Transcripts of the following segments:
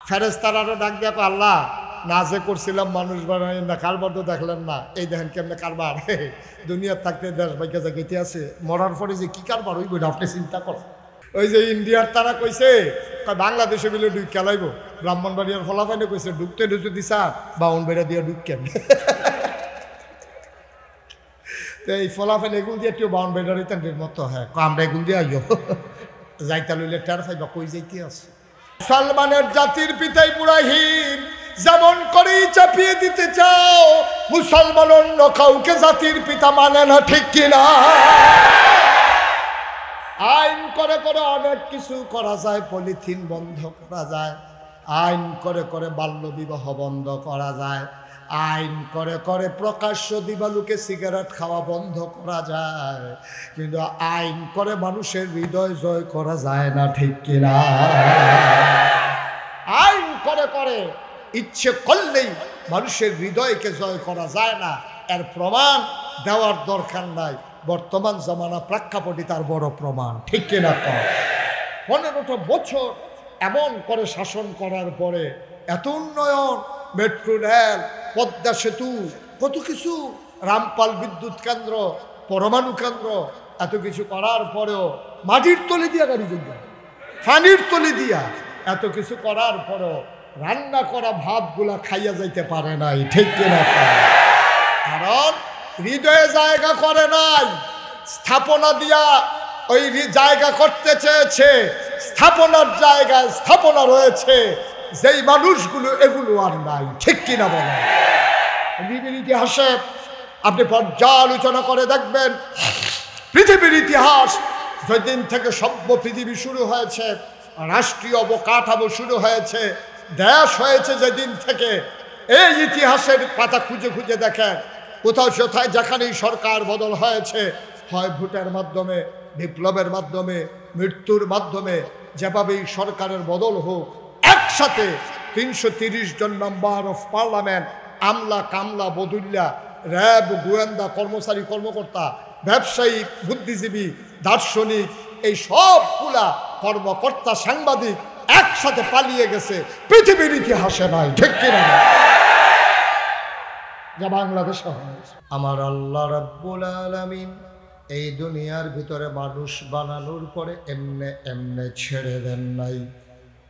ফেরেশতারা ডাক দিয়া কয়, আল্লাহ নাজে করছিলাম মানুষ বানাই না, কারবার তো দেখলেন না, এই দেখেন কেমনে কারবার। দুনিয়ার থাকতে দেশ বাইকে জায়গাতে আছে, মরার পরে যে কি কারবার হইব আপনি চিন্তা কর। ওই যে ইন্ডিয়ার তারা কইছে বাংলাদেশে মিলে ডুব খেলাইব, ব্রাহ্মণবাড়িয়ার ফলাফাইনে কইছে ডুবতে ঢুকতে দিছা বাউনবেড়া দিয়ে ডুব কেন। তো এই ফলাফাইন এগুল দিয়ে কেউ বাউনবেড়ার ইতান্ডের মতো, হ্যাঁ আমরা এগুল দিয়ে আইও যাইতা লইলে টের পাইবা কই যাইতে আছে। মুসলমানের জাতির পিতা ইব্রাহিম যেমন করেই চাপিয়ে দিতে চাও, মুসলমান অন্য কাউকে জাতির পিতা মানে না, ঠিক কিনা? আইন করে করে অনেক কিছু করা যায়, পলিথিন বন্ধ করা যায়, আইন করে করে বাল্য বিবাহ বন্ধ করা যায়, আইন করে করে প্রকাশ্য দিবালুকে সিগারেট খাওয়া বন্ধ করা যায়, কিন্তু আইন করে মানুষের হৃদয় জয় করা যায় না, ঠিক কিনা? আইন করে করে ইচ্ছে করলেই মানুষের হৃদয়কে জয় করা যায় না, এর প্রমাণ দেওয়ার দরকার নাই। বর্তমান জমানা প্রেক্ষাপটই তার বড় প্রমাণ, ঠিক কিনা? 15টা বছর এমন করে শাসন করার পরে এত উন্নয়ন, মেট্রো রেল, পদ্মা সেতু, কত কিছু, রামপাল বিদ্যুৎ কেন্দ্র, পরমাণু কেন্দ্র, এত কিছু করার পরেও মাটির তলে দিয়া গাড়ি যোগ্য, পানির তলে দিয়া এত কিছু করার পরেও রান্না করা ভাতগুলা খাইয়া যাইতে পারে নাই, ঠিক কিনা? কারণ হৃদয়ে জায়গা করে নাই, স্থাপনা দিয়া ওই জায়গা করতে চেয়েছে, স্থাপনার জায়গায় স্থাপনা রয়েছে, যেই মানুষগুলো এগুলো আর নাই, ঠিক কিনা বলে? পৃথিবীর ইতিহাসে আপনি পর্যালোচনা করে দেখবেন, পৃথিবীর ইতিহাস যেদিন থেকে সভ্য পৃথিবী শুরু হয়েছে, রাষ্ট্রীয় অবকাঠামো শুরু হয়েছে, দেশ হয়েছে, যেদিন থেকে এই ইতিহাসের পাতা খুঁজে খুঁজে দেখেন, কোথাও কোথায় যেখানেই সরকার বদল হয়েছে, হয় ভোটের মাধ্যমে, বিপ্লবের মাধ্যমে, মৃত্যুর মাধ্যমে, যেভাবেই সরকারের বদল হোক, একসাথে 330 জন মেম্বার অফ পার্লামেন্ট, আমলা কামলা বদুল্লা, র্যাব, গোয়েন্দা কর্মচারী কর্মকর্তা, ব্যবসায়ী, বুদ্ধিজীবী, দার্শনিক, এই সবগুলা কর্মকর্তা, সাংবাদিক একসাথে পালিয়ে গেছে, পৃথিবীর ইতিহাসে নাই, ঠিক কিনা? যা বাংলাদেশে হয়েছে। আমার আল্লাহ রাব্বুল আলামিন এই দুনিয়ার ভিতরে মানুষ বানানোর পরে এমনে এমনে ছেড়ে দেন নাই।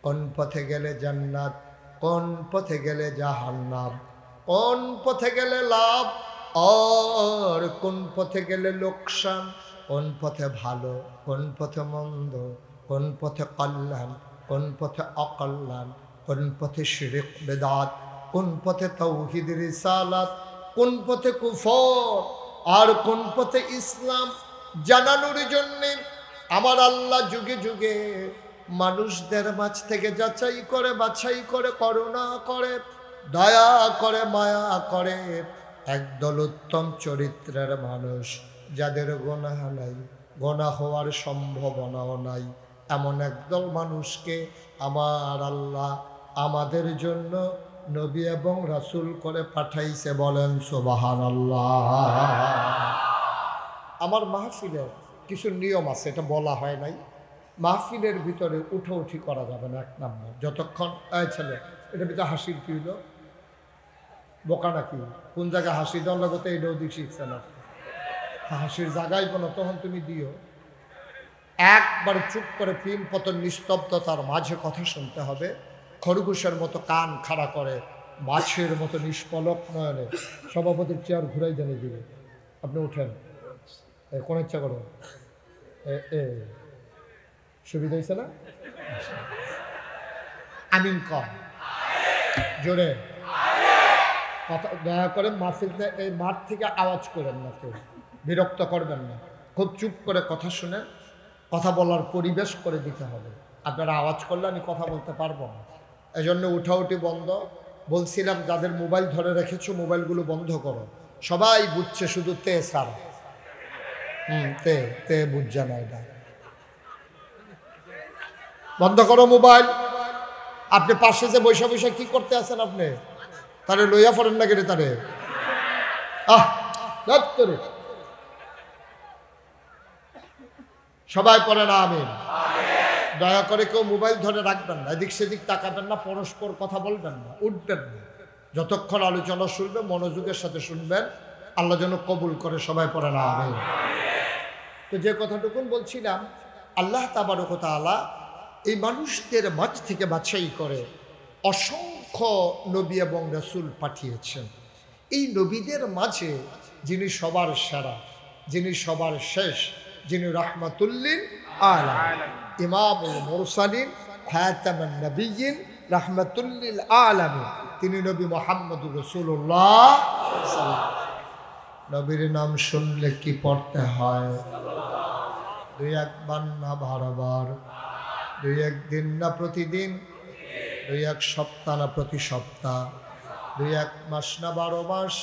কোন পথে গেলে জান্নাত, কোন পথে গেলে জাহান্নাম, কোন পথে গেলে লাভ আর কোন পথে গেলে লোকসান, কোন পথে ভালো, কোন পথে মন্দ, কোন পথে কল্যাণ, কোন পথে অকল্যাণ, কোন পথে শিরক বেদাত, কোন পথে তাওহীদ রিসালাত, কোন পথে কুফর আর কোন পথে ইসলাম জানানোর জন্য আমার আল্লাহ যুগে যুগে মানুষদের মাঝ থেকে যাচাই করে, বাছাই করে, করুণা করে, দয়া করে, মায়া করে একদল উত্তম চরিত্রের মানুষ, যাদের গুনাহ নাই, গুনাহ হওয়ার সম্ভাবনাও নাই, এমন একদল মানুষকে আমার আল্লাহ আমাদের জন্য নবী এবং রাসূল করে পাঠাইছে, বলেন সুবহানাল্লাহ। আমার মাহফিলের কিছু নিয়ম আছে, এটা বলা হয় নাই। মাহফিলের ভিতরে উঠি করা যাবে না, 1 নম্বর। যতক্ষণ ছেলে এটা ভিতরে হাসির কি হইল, বোকা নাকি? কোন জায়গায় হাসি দেওয়ার লগতে এটাও দিক শিখছে না, হাসির জায়গায় কোনো তখন তুমি দিও। একবার চুপ করে পিন পতন নিস্তব্ধতার মাঝে কথা শুনতে হবে, খরগোশের মতো কান খাড়া করে, মাছের মতো নিষ্পলক নয়নে। সভাপতির চেয়ার ঘুরাই জানিয়ে দিবে, আপনি উঠেন, কোন ইচ্ছা করেন, সুবিধা হয়েছে না? আমিন কর জোরে, কথা দয়া করে মাহফিলতে এই মাঠ থেকে আওয়াজ করেন না, কেউ বিরক্ত করবেন না, খুব চুপ করে কথা শুনে কথা বলার পরিবেশ করে দিতে হবে। আপনারা আওয়াজ করলে আমি কথা বলতে পারবো না, এজন্য উঠাউঠি বন্ধ। বলছিলাম যাদের মোবাইল ধরে রেখেছো মোবাইলগুলো বন্ধ করো। সবাই বুঝছে, শুধু তে সারা তে বুঝছে না, এটা বন্ধ করো মোবাইল। আপনি পাশে যে বৈশা বৈশা কি করতে আছেন, আপনি তারে লইয়া পড়েন না কেটে তারে, সবাই পড়ে না আমিন। দয়া করে কেউ মোবাইল ধরে রাখবেন না, এদিক সেদিক তাকাবেন না, পরস্পর কথা বলবেন না, উঠবেন না। যতক্ষণ আলোচনা শুনবেন মনোযোগের সাথে শুনবেন, আল্লাহ যেন কবুল করে। সবাই পড়ে না হবে। তো যে কথাটুকুন বলছিলাম, আল্লাহ তাবারক ওয়া তাআলা এই মানুষদের মাঝ থেকে বাছাই করে অসংখ্য নবী এবং রাসূল পাঠিয়েছেন। এই নবীদের মাঝে যিনি সবার সেরা, যিনি সবার শেষ, যিনি রাহমাতুল্লিল আলামিন, ইমামুল মুরসালিন, খাতামুন নবিয়্যিন, রাহমাতুল্লিল আলামিন, তিনি নবী মুহাম্মদুর রাসূলুল্লাহ সাল্লাল্লাহু আলাইহি ওয়াসাল্লাম। নবীর নাম শুনলে কি পড়তে হয়? দুই একবার না বারবার, দুই একদিন না প্রতিদিন, দুই এক সপ্তাহ না প্রতি সপ্তাহ, দুই এক মাস না 12 মাস,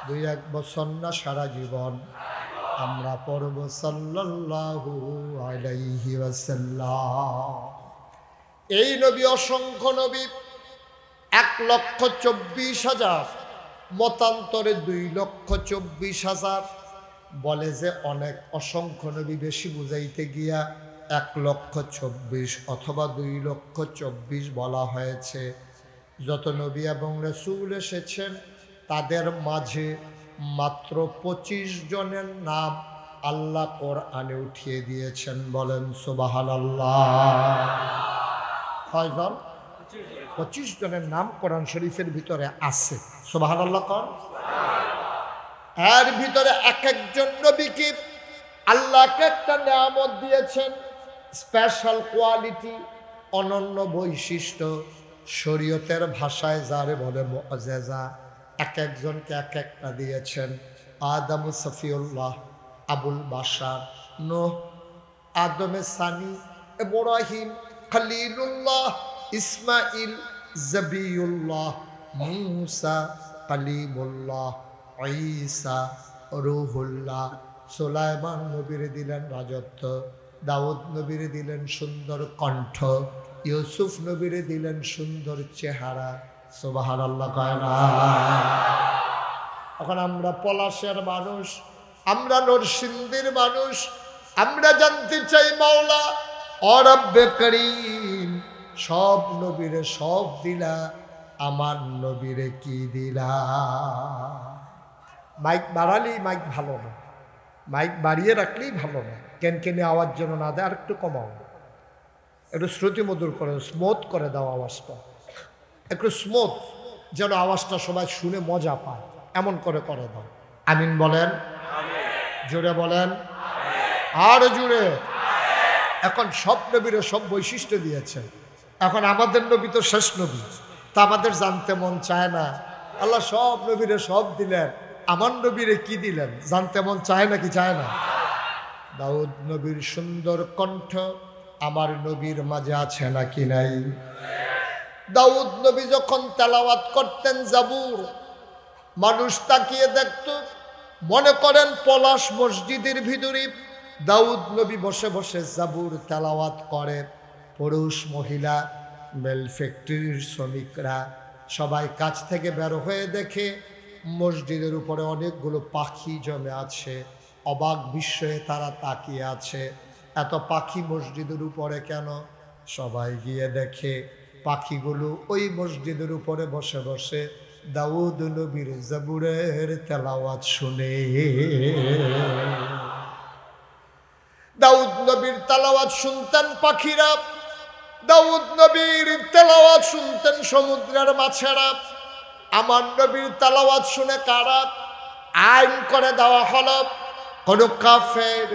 দুই এক বছর না সারা জীবন আমরা পড়ব সাল্লাল্লাহু আলাইহি ওয়াসাল্লাম। এই নবী অসংখ্য নবী, 1,24,000, মতান্তরে 2,24,000। বলে যে অনেক অসংখ্য নবী বেশি বুঝাইতে গিয়া 1,24,000 অথবা 2,24,000 বলা হয়েছে। যত নবী এবং রাসূল এসেছেন তাদের মাঝে মাত্র 25 জনের নাম আল্লাহ কোরআনে উঠিয়ে দিয়েছেন। বলেন সুবহানাল্লাহ। কয়জন? 25 জনের নাম কোরআন শরীফের ভিতরে আছে। সুবহানাল্লাহ কোন? এর ভিতরে এক একজন নবীকে আল্লাহকে একটা নিয়ামত দিয়েছেন, স্পেশাল কোয়ালিটি, অনন্য বৈশিষ্ট্য, শরীয়তের ভাষায় যারে বলে মুআজিজা। এক একজনকে এক একটা দিয়েছেন। আদম সফিউল্লাহ, আবুল বাশার, নূহ, আদমে সানি, ইব্রাহিম, খলিলুল্লাহ, ইসমাইল, জবিউল্লাহ, মুসা, কালিমুল্লাহ, ঈসা, রূহুল্লাহ। সুলাইমান নবীর দিলেন রাজত্ব, দাউদ নবীর দিলেন সুন্দর কণ্ঠ, ইউসুফ নবীর দিলেন সুন্দর চেহারা। সুবহানাল্লাহ কয় না? এখন আমরা পলাশের মানুষ, আমরা নরসিংদীর মানুষ, আমরা জানতে চাই মাওলা ও রব্বে করিম, সব নবীরে সব দিলা, আমার নবীরে কি দিলা? মাইক বাড়ালেই মাইক ভালো না, মাইক বাড়িয়ে রাখলেই ভালো না, কেনকেনে আওয়াজ যেন না দেয়। আর একটু কমাও, একটু শ্রুতিমধুর করে, স্মুথ করে দাও আওয়াজটা, একটু স্মুথ, যেন আওয়াজটা সবাই শুনে মজা পায়, এমন করে করে দাও। আমিন বলেন, জোরে বলেন, আর জোরে। এখন সব নবীরে সব বৈশিষ্ট্য দিয়েছেন। এখন আমাদের নবী তো শেষ নবী, তা আমাদের জানতে মন চায় না। আল্লাহ সব নবীরে সব দিলেন, আমার নবীরে কি দিলেন জানতে মন চায় না কি চায় না? দাউদ নবীর সুন্দর কণ্ঠ আমার নবীর মাঝে আছে নাকি নাই? দাউদ নবী যখন তেলাওয়াত করতেন জাবুর, মানুষ তাকিয়ে দেখত, মনে করেন পলাশ মসজিদের ভিতরে দাউদ নবী বসে বসে জাবুর তেলাওয়াত করে। পুরুষ মহিলা মেল ফ্যাক্টরির শ্রমিকরা সবাই কাছ থেকে বের হয়ে দেখে মসজিদের উপরে অনেকগুলো পাখি জমে আছে। অবাক বিস্ময়ে তারা তাকিয়ে আছে, এত পাখি মসজিদের উপরে কেন? সবাই গিয়ে দেখে পাখিগুলো ওই মসজিদের উপরে বসে বসে দাউদ নবীর জাবুরের তেলাওয়াত শুনে। দাউদ নবীর তেলাওয়াত শুনতেন পাখিরা, দাউদ নবীর তেলাওয়াত শুনতেন সমুদ্রের মাছেরা। আমার নবীর তেলাওয়াত শুনে কারা? আইন করে দেওয়া হলো, কোন কাফের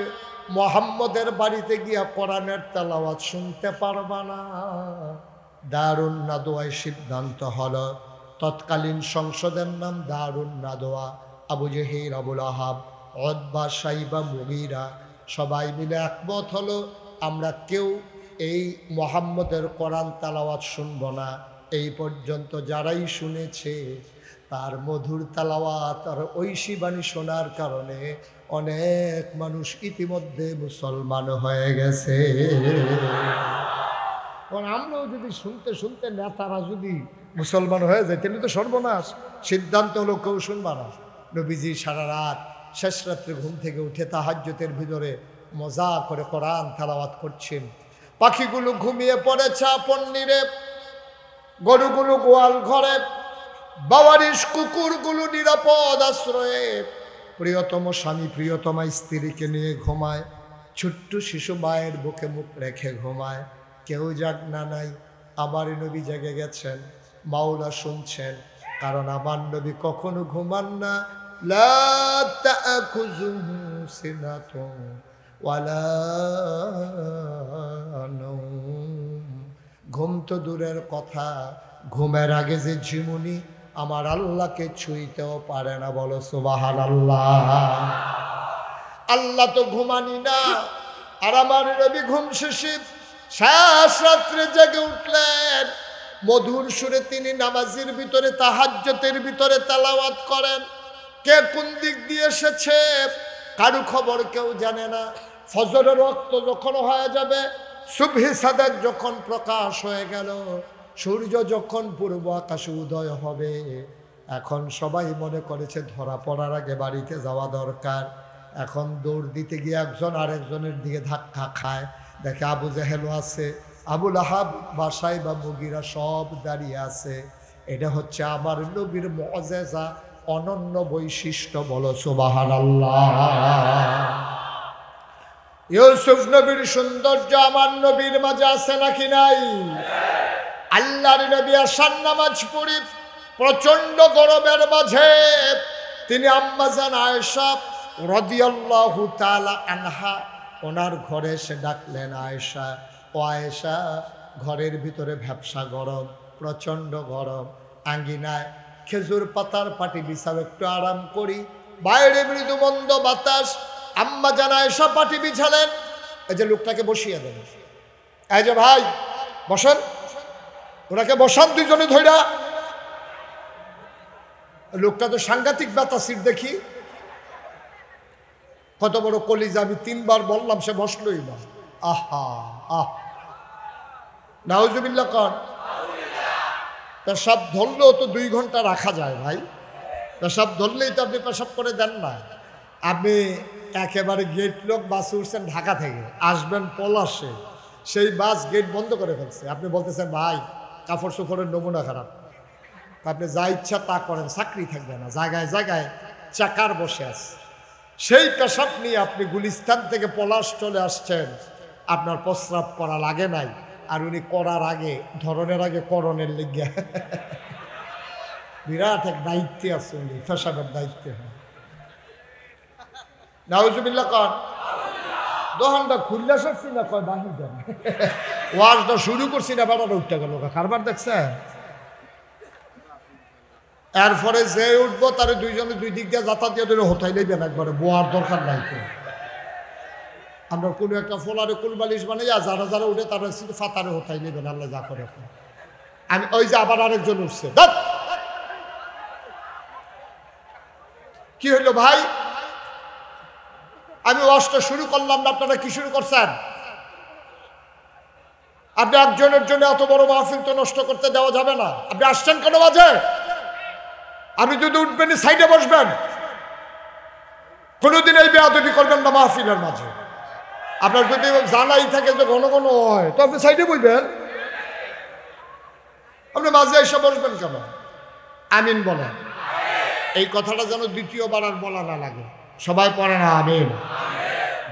মুহাম্মদের বাড়িতে গিয়া কোরআনের তেলাওয়াত শুনতে পারবা না। দারুন নাদোয়ায় সিদ্ধান্ত হলো, তৎকালীন সংসদের নাম দারুন নাদোয়া। আবু জেহেল, আবুল আহাব, উতবা, সাইবা, মুগীরা সবাই মিলে একমত হলো, আমরা কেউ এই মুহাম্মদের কোরআন তেলাওয়াত শুনব না। এই পর্যন্ত যারাই শুনেছে তার মধুর তেলাওয়াত আর ঐশী বাণী শোনার কারণে অনেক মানুষ ইতিমধ্যে মুসলমান হয়ে গেছে। আমরাও যদি শুনতে শুনতে নেতারা যদি মুসলমান হয়ে যায় তাহলে তো সর্বনাশ। সিদ্ধান্ত হলো কেউ শুনবা না। নবীজি সারা রাত শেষ রাত্রে ঘুম থেকে উঠে তাহাজ্জুদের ভিতরে মজা করে কোরআন তেলাওয়াত করছেন। পাখিগুলো ঘুমিয়ে পড়েছে আপন নীড়ে, গরুগুলো গোয়াল ঘরে, বাওয়ারিশ কুকুরগুলো নিরাপদ আশ্রয়ে প্রিয়তম স্বামী প্রিয়তমা স্ত্রীকে নিয়ে ঘুমায়। ছোট্ট শিশু মায়ের বুকে মুখ রেখে ঘুমায়। কেউ জাগ না নাই, আমার নবী জেগে গেছেন, মাওলা শুনছেন, কারণ আমার নবী কখনো ঘুমান না। লা তা'খুযুহু সিনাতুন ওয়ালা নাওম। ঘুম তো দূরের কথা, ঘুমের আগে যে ঝিমুনি আমার আল্লাহকে ছুঁইতেও পারে না। বলো সুবহানাল্লাহ। আল্লাহ তো ঘুমানি না, আর আমার নবী ঘুম শেষে শেষ রাত্রে জেগে উঠলেন। মধুর সুরে তিনি নামাজের ভিতরে তাহাজ্জুদের ভিতরে তেলাওয়াত করেন। কে কোন দিক দিয়ে এসেছে কারো খবর কেউ জানে না। ফজরের ওয়াক্ত যখন হয়ে যাবে, সুবহি সাদেক যখন প্রকাশ হয়ে গেল, সূর্য যখন পূর্ব আকাশে উদয় হবে, এখন সবাই মনে করেছে ধরা পড়ার আগে বাড়িতে যাওয়া দরকার। এখন দৌড় দিতে গিয়ে একজন আরেকজনের দিকে ধাক্কা খায়। দেখে আবু জেহেলও আছে, আবু লাহাব, বাসায় বা মুগিরা সব দাঁড়িয়ে আছে। এটা হচ্ছে আমার নবীর মুআজিজা, অনন্য বৈশিষ্ট্য। বলো সুবহানাল্লাহ। ইউসুফ নবীর সৌন্দর্য আমার নবীর মাঝে আছে নাকি নাই? আল্লাহর নবী আশার নামাজ পড়ি প্রচন্ড গরমের মাঝে তিনি আম্মাজান আয়েশা রাদিয়াল্লাহু তাআলা আনহা ওনার ঘরে এসে ডাকলেন, আয়েশা, ও আয়েশা। ঘরের ভিতরে ভ্যাপসা গরম, প্রচন্ড গরম। আঙ্গিনায় খেজুর পাতার পাটি বিছাও, একটু আরাম করি। বাইরে মৃদু মন্দ বাতাস। আম্মাজান আয়েশা পাটি বিছালেন। এই যে লোকটাকে বসিয়ে দেন, এই যে ভাই বসেন, ওনাকে বসান দুইজনে ধইরা। লোকটা তো সাংঘাতিক বাতাসির দেখি, কত বড় কলিজা। আমি 3 বার বললাম, সে বসলই না। আহা আহ, নাউজুবিল্লাহ কর। পেশাব ধরলেও তো 2 ঘন্টা রাখা যায় ভাই। পেশাব ধরলেই তো আপনি পেশাব করে দেন না। আপনি একেবারে গেট লোক বাসে উঠছেন ঢাকা থেকে, আসবেন পলাশে, সেই বাস গেট বন্ধ করে ফেলছে। আপনি বলতেছেন ভাই কাপড় চোপড়ের নমুনা খারাপ। আপনি যা ইচ্ছা তা করেন, চাকরি থাকবে না। জায়গায় জায়গায় চাকার বসে আছে। সেই পেশাব নিয়ে আপনি গুলিস্তান থেকে পলাশ চলে আসছেন, আপনার প্রস্রাব করা লাগে নাই। আর উনি করার আগে, ধরনের আগে করণের লিগিয়া বিরাট এক দায়িত্বে আছে উনি, পেশাবের দায়িত্বে। নাউজুবিল্লাহ কর। দোকানটা খুললে সরছি না, কয় বাহির দেন। ওয়াজটা শুরু করছি না, বেড়াটা উঠতে গেল। কারবার দেখছে। এরপরে যে উঠবো তার দুইজনে 2 দিক দিয়ে যাতায়াত দিয়ে ধরে হোতাই নেবেন একবারে, বোয়ার দরকার নাই তো। আমরা কোনো একটা ফোলারে কুলবালিশ বানাইয়া যারা যারা উঠে তারা ফাতারে হোতাই নেবেন, আল্লাহ যা করে। আমি ওই যে আবার আরেকজন উঠছে, কি হইলো ভাই? আমি ওয়াজটা শুরু করলাম না, আপনারা কি শুরু করছেন? আপনি একজনের জন্য এত বড় মাহফিল তো নষ্ট করতে দেওয়া যাবে না। আপনি আসছেন কেন মাঝে? আপনি যদি উঠবেন সাইডে বসবেন, কোনোদিন এই বেয়াদবি করবেন না মাহফিলের মাঝে। আপনার যদি জানাই থাকে যে ঘন ঘন হয়, তো আপনি সাইডে বসবেন। আপনি মাঝে এসে বসবেন কেন? আমিন বলেন। এই কথাটা যেন দ্বিতীয়বার আর বলা না লাগে। সবাই পড়ে না আমিন?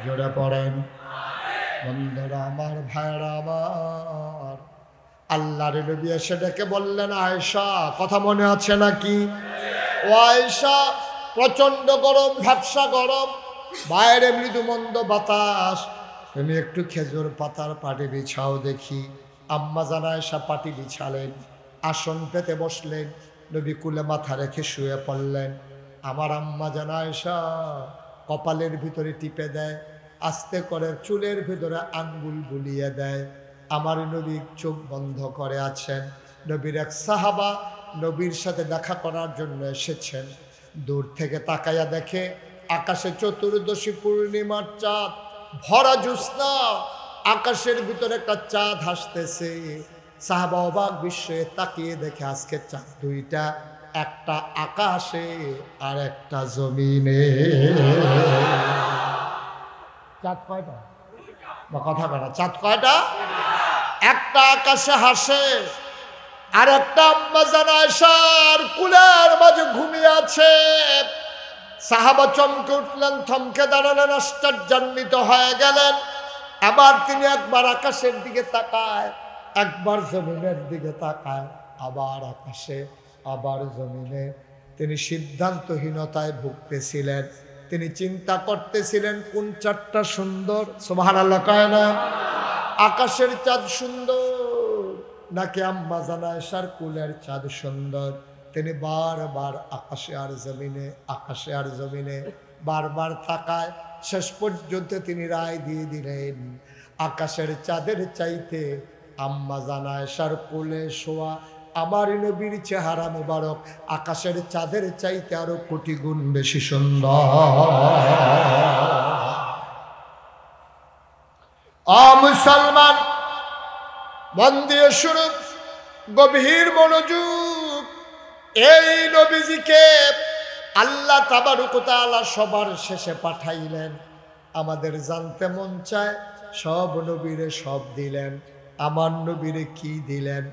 জোরে পড়েন। বন্ধুরা আমার, ভাইরা আমার, আল্লাহর নবী এসে ডেকে বললেন, আয়েশা, কথা মনে আছে নাকি? ও আয়েশা, প্রচন্ড গরম, ভ্যাপসা গরম, বাইরে মৃদু মন্দ বাতাস, তুমি একটু খেজুর পাতার পাটি বিছাও দেখি। আম্মাজান আয়েশা পাটি বিছালেন, আসন পেতে বসলেন, নবী কুলে মাথা রেখে শুয়ে পড়লেন। আমার আম্মাজান আয়েশা কপালের ভিতরে টিপে দেয়, আস্তে করে চুলের ভিতরে আঙ্গুল বুলিয়ে দেয়। আমার নবী চোখ বন্ধ করে আছেন। নবীর এক সাহাবা নবীর সাথে দেখা করার জন্য এসেছেন। দূর থেকে তাকাইয়া দেখে আকাশে চতুর্দশী পূর্ণিমার চাঁদ, ভরা জ্যোৎস্না, আকাশের ভিতরে একটা চাঁদ হাসতেছে। সাহাবা অবাক বিস্ময়ে তাকিয়ে দেখে আজকে চাঁদ 2টা, একটা আকাশে আর একটা জমিনে। চাঁদ কয়টা? বা কথা কয়টা? চাঁদ কয়টা? একটা আকাশে হাসে, আর একটা আম্মা জান আয়েশার কুলের মাঝে ঘুমিয়ে আছে। সাহাবা চমকে উঠলেন, থমকে দাঁড়ালেন, আশ্চর্যান্বিত হয়ে গেলেন। আবার তিনি একবার আকাশের দিকে তাকায়, একবার জমিনের দিকে তাকায়, আবার আকাশে, আবার জমিনে। তিনি সিদ্ধান্তহীনতায় ভুগতেছিলেন। তিনি চিন্তা করতেছিলেন কোন চাঁদটা সুন্দর। সুবহানাল্লাহ কয় না? আকাশের চাঁদ সুন্দর নাকি আম্মা জান আয়েশার কুলের চাঁদ সুন্দর? তিনি বারবার আকাশে আর জমিনে, আকাশে আর জমিনে বারবার তাকায়। শেষ পর্যন্ত তিনি রায় দিয়ে দিলেন, আকাশের চাঁদের চাইতে আম্মা জান আয়েশার কোলে শোয়া আমার নবীর চেহারা মুবারক আকাশের চাঁদের চাইতে আরো কোটি গুণ বেশি সুন্দর। মুসলমান, মন দিয়ে শুনুন, গভীর মনোযোগ। এই নবীজিকে আল্লাহ তাবারক ওয়া তাআলা সবার শেষে পাঠাইলেন। আমাদের জানতে মন চায়, সব নবীরে সব দিলেন, আমার নবীরে কি দিলেন?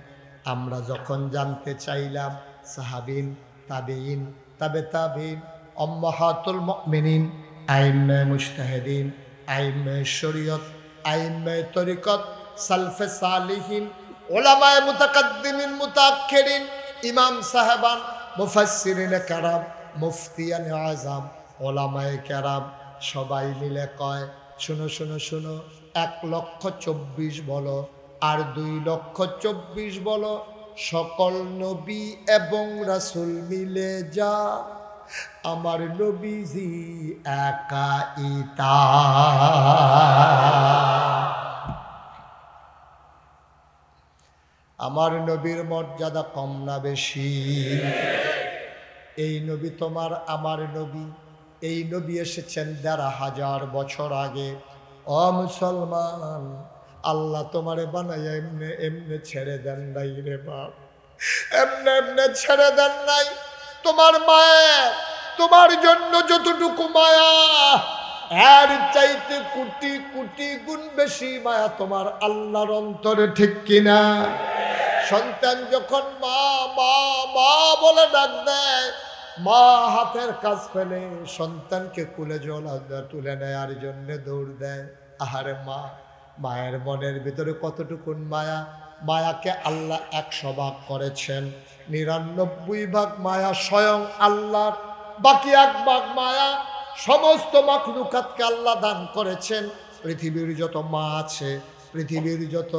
আমরা যখন জানতে চাইলাম, সাহাবিন, তাবেঈন, তাবে তাবেঈন, উম্মাহাতুল মুমিনিন, আইম্মায়ে মুজতাহিদিন, আইম্মায়ে শরীয়ত, আইম্মায়ে তরিকত, সালফে সালিহিন, উলামায়ে মুতাকাদ্দিমিন, মুতাআখিরিন, ইমাম সাহেবান, মুফাসসিরিনে কেরাম, মুফতিয়ান আযম, উলামায়ে কেরাম সবাই মিলে কয়, শুনো শুনো শুনো, 1,24,000 বলো আর 2,24,000 বলো, সকল নবী এবং রাসূল মিলে যা আমার নবীজি একাই তা। আমার নবীর মর্যাদা কম না বেশি? এই নবী তোমার আমার নবী। এই নবী এসেছেন 1,500 বছর আগে। ও মুসলমান, আল্লাহ তোমারে বানাইয়া এমনে এমনে ছেড়ে দেন নাই রে বাপ, এমনে এমনে ছেড়ে দেন নাই। তোমার মায়া, তোমার জন্য যতটুকু মায়া, এর চাইতে কোটি কোটি গুণ বেশি মায়া তোমার আল্লাহর অন্তরে, ঠিক কিনা? সন্তান যখন মা মা মা বলে ডাক দেয়, মা হাতের কাজ ফেলে সন্তানকে কুলে জলা তুলে নেয়ার জন্য দৌড় দেয়। আহারে মা, মায়ের মনের ভিতরে কতটুকুন মায়া। মায়াকে আল্লাহ 100 ভাগ করেছেন, 99 ভাগ মায়া স্বয়ং আল্লাহর, বাকি 1 ভাগ মায়া সমস্ত মাখলুকাতকে আল্লাহ দান করেছেন। পৃথিবীর যত মা আছে, পৃথিবীর যত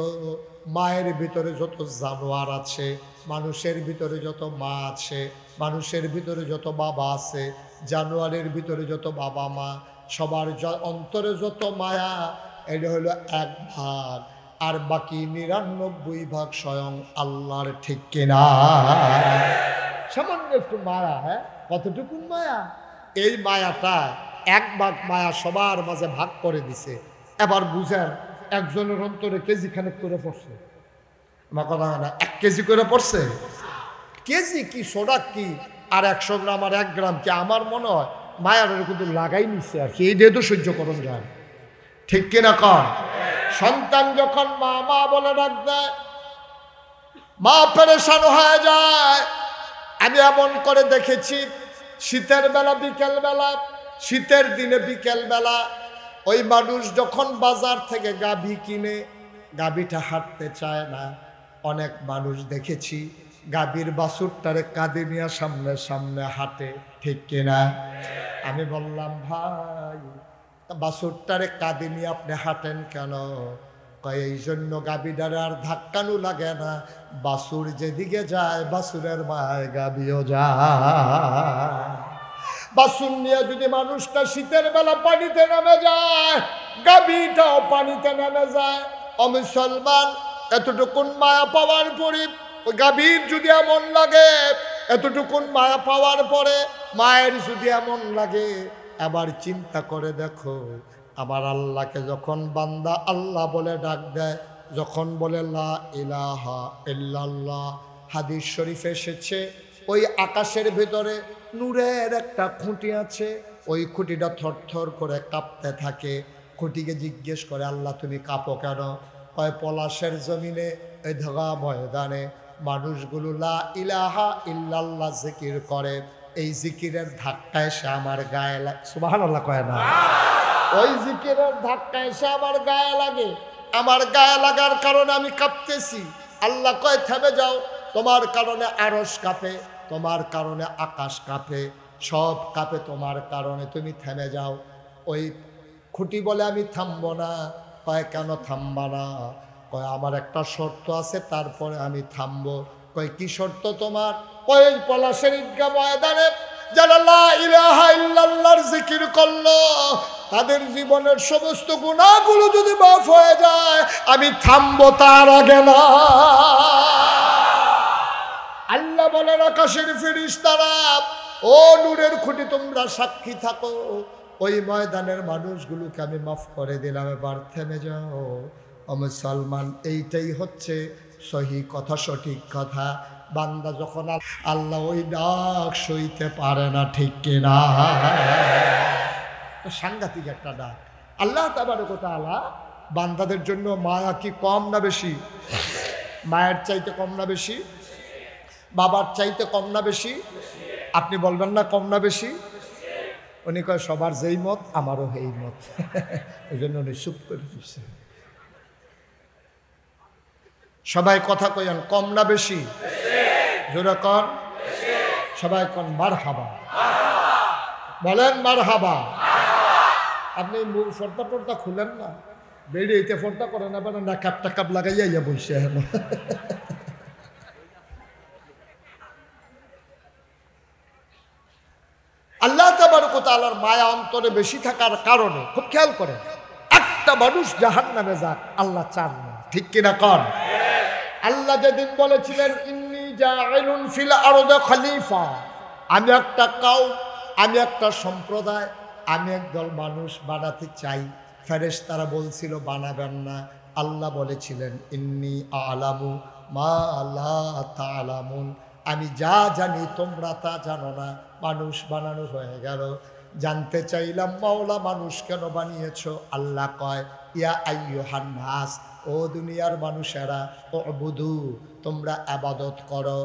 মায়ের ভিতরে যত জানোয়ার আছে, মানুষের ভিতরে যত মা আছে, মানুষের ভিতরে যত বাবা আছে, জানোয়ারের ভিতরে যত বাবা মা, সবার অন্তরে যত মায়া, এটা হলো 1 ভাগ, আর বাকি 99 ভাগ স্বয়ং আল্লাহর, ঠিক কিনা? সামান্য একটু মায়া, হ্যাঁ, কতটুকু মায়া? এই মায়াটা 1 ভাগ মায়া সবার মাঝে ভাগ করে দিছে। এবার বুঝেন, একজনের অন্তরে কেজি খানেক করে পড়ছে। আমার কথা না, 1 কেজি করে পড়ছে। কেজি কি, সোডা কি, আর 100 গ্রাম আর 1 গ্রাম কি? আমার মনে হয় মায়ার কিন্তু লাগাই নিচ্ছে আর কি, এই দিয়ে তো সহ্য করুন যায়, ঠিক কিনা কর? সন্তান যখন মা মা বলে ডাক দেয়, মা পেরেশান হয়ে যায়। আমি এমন করে দেখেছি, শীতের বেলা, বিকেল বেলা, শীতের দিনে বিকেল বেলা, ওই মানুষ যখন বাজার থেকে গাভী কিনে, গাভীটা হাঁটতে চায় না। অনেক মানুষ দেখেছি গাভীর বাছুরটারে কাঁধে নিয়ে সামনে সামনে হাঁটে, ঠিক কিনা? আমি বললাম, ভাই, বাছুরটারে কাঁধে নিয়ে আপনি হাঁটেন কেন? কয়, এই জন্য গাভীটারে আর ধাক্কানো লাগে না, বাছুর যেদিকে যায় বাছুরের মায় গাভীও যায়। বাছুর নিয়ে যদি মানুষটা শীতের বেলা পানিতে নেমে যায়, গাভীটাও পানিতে নেমে যায়। ও মুসলমান, এতটুকুন মায়া পাওয়ার পরে ওই গাভীর যদি এমন লাগে, এতটুকুন মায়া পাওয়ার পরে মায়ের যদি এমন লাগে, আবার চিন্তা করে দেখো, আমার আল্লাহকে যখন বান্দা আল্লাহ বলে ডাক দেয়, যখন বলে লা ইলাহা ইল্লাল্লাহ, হাদিস শরীফে এসেছে, ওই আকাশের ভিতরে নূরের একটা খুঁটি আছে, ওই খুঁটিটা থরথর করে কাঁপতে থাকে। খুঁটিকে জিজ্ঞেস করে, আল্লাহ তুমি কাঁপো কেন? কয় পলাশের জমিনে এই ধগা ময়দানে মানুষগুলো লা ইলাহা ইল্লাল্লাহ জিকির করে, এই জিকিরের ধাক্কায় সে আমার গায়ে লাগে। সুবহানাল্লাহ কয় না? ওই জিকিরের ধাক্কায় সে আমার গায়ে লাগে, আমার গায়ে লাগার কারণে আমি কাঁপতেছি। আল্লাহ কয় থেমে যাও, তোমার কারণে আরশ কাঁপে, তোমার কারণে আকাশ কাঁপে, সব কাঁপে তোমার কারণে, তুমি থেমে যাও। ওই খুঁটি বলে আমি থামবো না। কয় কেন থামবা না? কয় আমার একটা শর্ত আছে, তারপরে আমি থামবো। কয় কি শর্ত তোমার? কয় পলাশের ঈদগাহ ময়দানে যারা লা ইলাহা ইল্লাল্লাহর জিকির করলো তাদের জীবনের সমস্ত গুনাহগুলো যদি মাফ হয়ে যায়, আমি থামবো তার আগে না। আল্লাহ বলেন আকাশের ফেরেশতারা, ও নূরের খুঁটি তোমরা সাক্ষী থাকো, ওই ময়দানের মানুষগুলোকে আমি মাফ করে দিলাম, এবার থেমে যাও। ও মুসলমান, এইটাই হচ্ছে সহি কথা, সঠিক কথা। বান্দা যখন আল্লাহ ওই ডাক সইতে পারে না, ঠিক কিনা? সাংঘাতিক একটা ডাক। আল্লাহ তাবারক ওয়া তাআলা বান্দাদের জন্য মায়া কি কম না বেশি? মায়ের চাইতে কম না বেশি? বাবার চাইতে কম না বেশি? আপনি বলবেন না কম না বেশি? উনি কয় সবার যেই মত আমারও এই মত। এই জন্য উনি চুপ করে দিচ্ছে। সবাই কথা কইন, কম না বেশি? জোরে কন, সবাই কন মারহাবা, বলেন মারহাবা। আপনি ফর্দা টর্দা খুলেন না, বেরিয়ে ফর্দা করেন, আবার নাকাপ টাকাপ লাগাইয়া ইয়া বসে। আল্লাহ তাবারক ওয়া তাআলার মায়া অন্তরে বেশি থাকার কারণে খুব খেয়াল করেন, একটা মানুষ জাহান্নামে যাক আল্লাহ চান না, ঠিক কিনা কন? আল্লাহ যেদিন বলেছিলেন ইন্নী জাইলুন ফিল আরদি খলিফা, আমি একটা কওম, আমি একটা সম্প্রদায়, আমি একদল মানুষ বানাতে চাই, ফেরেশতারা বলছিল বানাবেন না। আল্লাহ বলেছিলেন ইন্নী আ'লামু মা লা তা'লামুন, আমি যা জানি তোমরা তা জানো না। মানুষ বানানো হয়ে গেল। জানতে চাইলাম মাওলা মানুষ কেন বানিয়েছো? আল্লাহ কয় ইয়া আইয়ুহান নাস, ও দুনিয়ার মানুষেরা, উবুদু, তোমরা ইবাদত করো,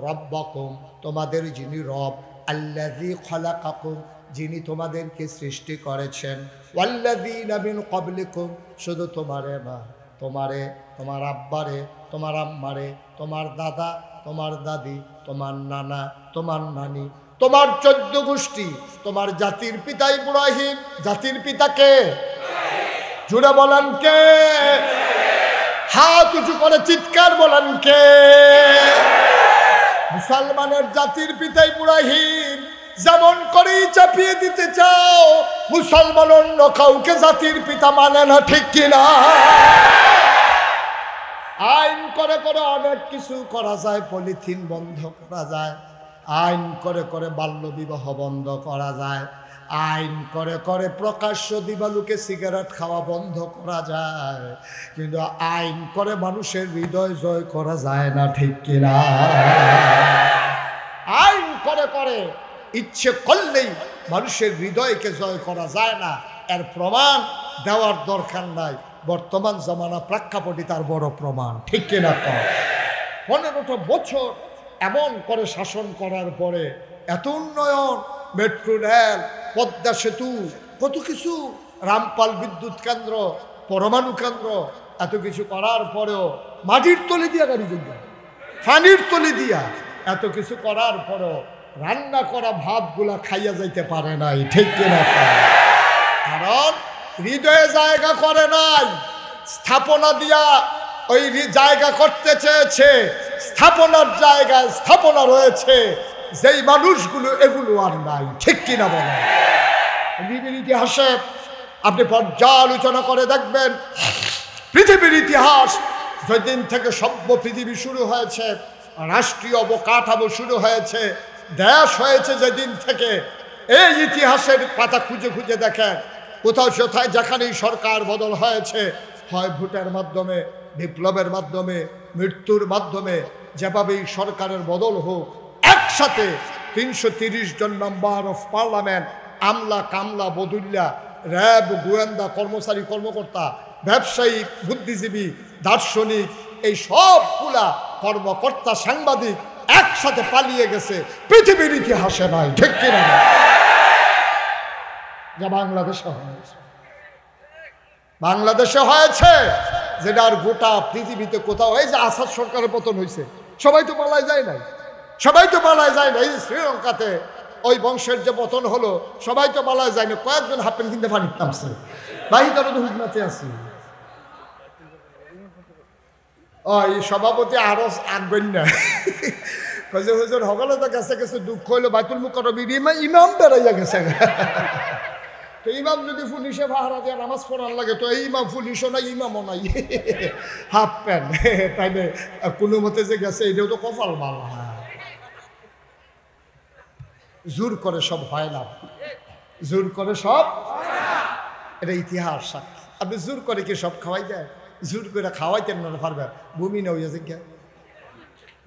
রব্বাকুম, তোমাদের যিনি রব, আল্লাযী খলাকাকুম, যিনি তোমাদেরকে সৃষ্টি করেছেন, ওয়াল্লাযীনা মিন ক্বাবলিকুম, শুধু তোমারে না, তোমারে, তোমার আব্বারে, তোমার আম্মারে, তোমার দাদা, তোমার দাদি, তোমার নানা, তোমার নানি, তোমার 14 গোষ্ঠী, তোমার জাতির পিতা ইব্রাহিম। জাতির পিতা কে? জুড়ে বলেন কে? হাত উঁচু করে চিৎকার বলেন কে? মুসলমানের জাতির পিতা ইব্রাহিম। যেমন করেই চাপিয়ে দিতে চাও, মুসলমান অন্য কাউকে জাতির পিতা মানে না, ঠিক কিনা? আইন করে করে অনেক কিছু করা যায়, পলিথিন বন্ধ করা যায়, আইন করে করে বাল্য বিবাহ বন্ধ করা যায়, আইন করে করে প্রকাশ্য দিবালুকে সিগারেট খাওয়া বন্ধ করা যায়, কিন্তু আইন করে মানুষের হৃদয় জয় করা যায় না, ঠিক কিনা? আইন করে করে ইচ্ছে করলেই মানুষের হৃদয়কে জয় করা যায় না, এর প্রমাণ দেওয়ার দরকার নাই। বর্তমান জমানা প্রেক্ষাপটই তার বড় প্রমাণ, ঠিক কিনা? 15টা বছর এমন করে শাসন করার পরে এত উন্নয়ন, মেট্রো রেল, পদ্মা সেতু, কত কিছু, রামপাল বিদ্যুৎ কেন্দ্র, পরমাণু কেন্দ্র, এত কিছু করার পরেও মাটির তলি দিয়া গাড়ি চলবে, পানির তলি দিয়া এত কিছু করার পরেও রান্না করা ভাতগুলা খাইয়া যাইতে পারে নাই, ঠিক কিনা? কারণ হৃদয়ে জায়গা করে নাই, স্থাপনা দিয়া ওই জায়গা করতে চেয়েছে, স্থাপনার জায়গায় স্থাপনা রয়েছে, যেই মানুষগুলো এগুলো আর নাই, ঠিক কিনা বলেন? পৃথিবীর ইতিহাসে আপনি পর্যালোচনা করে দেখবেন, পৃথিবীর ইতিহাস যেদিন থেকে সভ্য পৃথিবী শুরু হয়েছে, রাষ্ট্রীয় অবকাঠামো শুরু হয়েছে, দেশ হয়েছে, যেদিন থেকে এই ইতিহাসের পাতা খুঁজে খুঁজে দেখেন, কোথাও কোথায় যেখানেই সরকার বদল হয়েছে, হয় ভোটের মাধ্যমে, বিপ্লবের মাধ্যমে, মৃত্যুর মাধ্যমে, যেভাবেই সরকারের বদল হোক, একসাথে 330 জন মেম্বার অফ পার্লামেন্ট, আমলা কামলা বদুল্লা, র্যাব, গোয়েন্দা কর্মচারী কর্মকর্তা ব্যবসায়িক, বুদ্ধিজীবী, দার্শনিক, এই সবগুলা কর্মকর্তা, সাংবাদিক একসাথে পালিয়ে গেছে, পৃথিবীর ইতিহাসে নাই। ঠিক কিনা? যা বাংলাদেশে হয়েছে, বাংলাদেশে হয়েছে, যেটা আর গোটা পৃথিবীতে কোথাও। এই যে আসাদ সরকারের পতন হয়েছে, সবাই তো পালায় যায় নাই, সবাই তো পালায় যায় না। এই যে শ্রীলঙ্কাতে ওই বংশের যে পতন হলো, সবাই তো পালায় যায় না, কয়েকজন হাফেন কিনতে পানির নামছে, বাহিদারও তো হুজনাতে আছে। ওই সভাপতি আরো আনবেন না, হুজুর সকলে তো গেছে গেছে, দুঃখ হইলো বাইতুল মুকাররমের ইমাম বেড়াইয়া গেছে। তো ইমাম যদি পুলিশে পাহারা দিয়ে নামাজ পড়ার লাগে, তো এই ইমাম পুলিশও নাই, ইমামও নাই, হাফ প্যান্ট, তাইলে কোনো মতে যে গেছে, এটাও তো কপাল মালা। জোর করে সব হয় না, জোর করে সব, এটা ইতিহাস সাক্ষী। আপনি জোর করে কি সব খাওয়াই দেয়? জোর করে খাওয়াইতেন না পারবে, বমি না হইয়া যে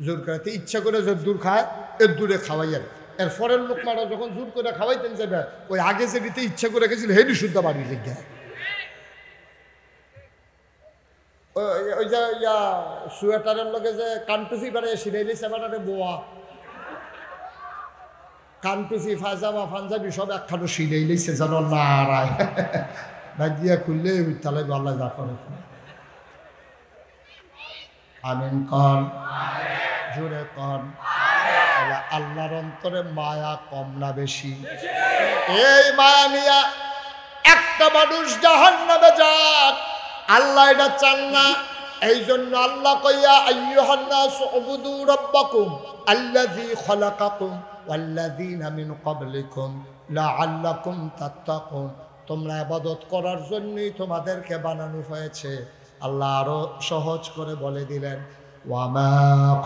জোর করে ইচ্ছা করে যে দূর খায়, এর দূরে খাওয়াইয়েন। এর ফরের লোক মারা যখন জোর করে খাওয়াইতেন যাবে, ওই আগে যে দিতে ইচ্ছা করে গেছিল হেডি শুদ্ধ বাড়ি লেগে। ওই যে ইয়া সোয়েটারের লোকে যে কানটুফি বেড়াই সিরাইলি সেবাটারে বোয়া, কানটুফি, ফাজামা, পাঞ্জাবি সব একখানো সিলাই লইছে যেন নারায় বাজিয়া খুললে তাহলে আল্লাহ যা করে। আমিন কন, জোরে কন। আল্লাহর অন্তরে মায়া কম না বেশি? এই মায়া নিয়া একটা মানুষ জাহান্নামে যাক, আল্লাহ এটা চান না। এই জন্য আল্লাহ কইয়া আইয়ুহান নাস উবুদু রাব্বাকুম আল্লাযী খালাকাকুম ওয়াল্লাযীনা মিন ক্বাবলিকুম লাআল্লাকুম তাত্তাকুন। তোমরা ইবাদত করার জন্যই তোমাদেরকে বানানো হয়েছে। আল্লাহ আরো সহজ করে বলে দিলেন, ওয়ামা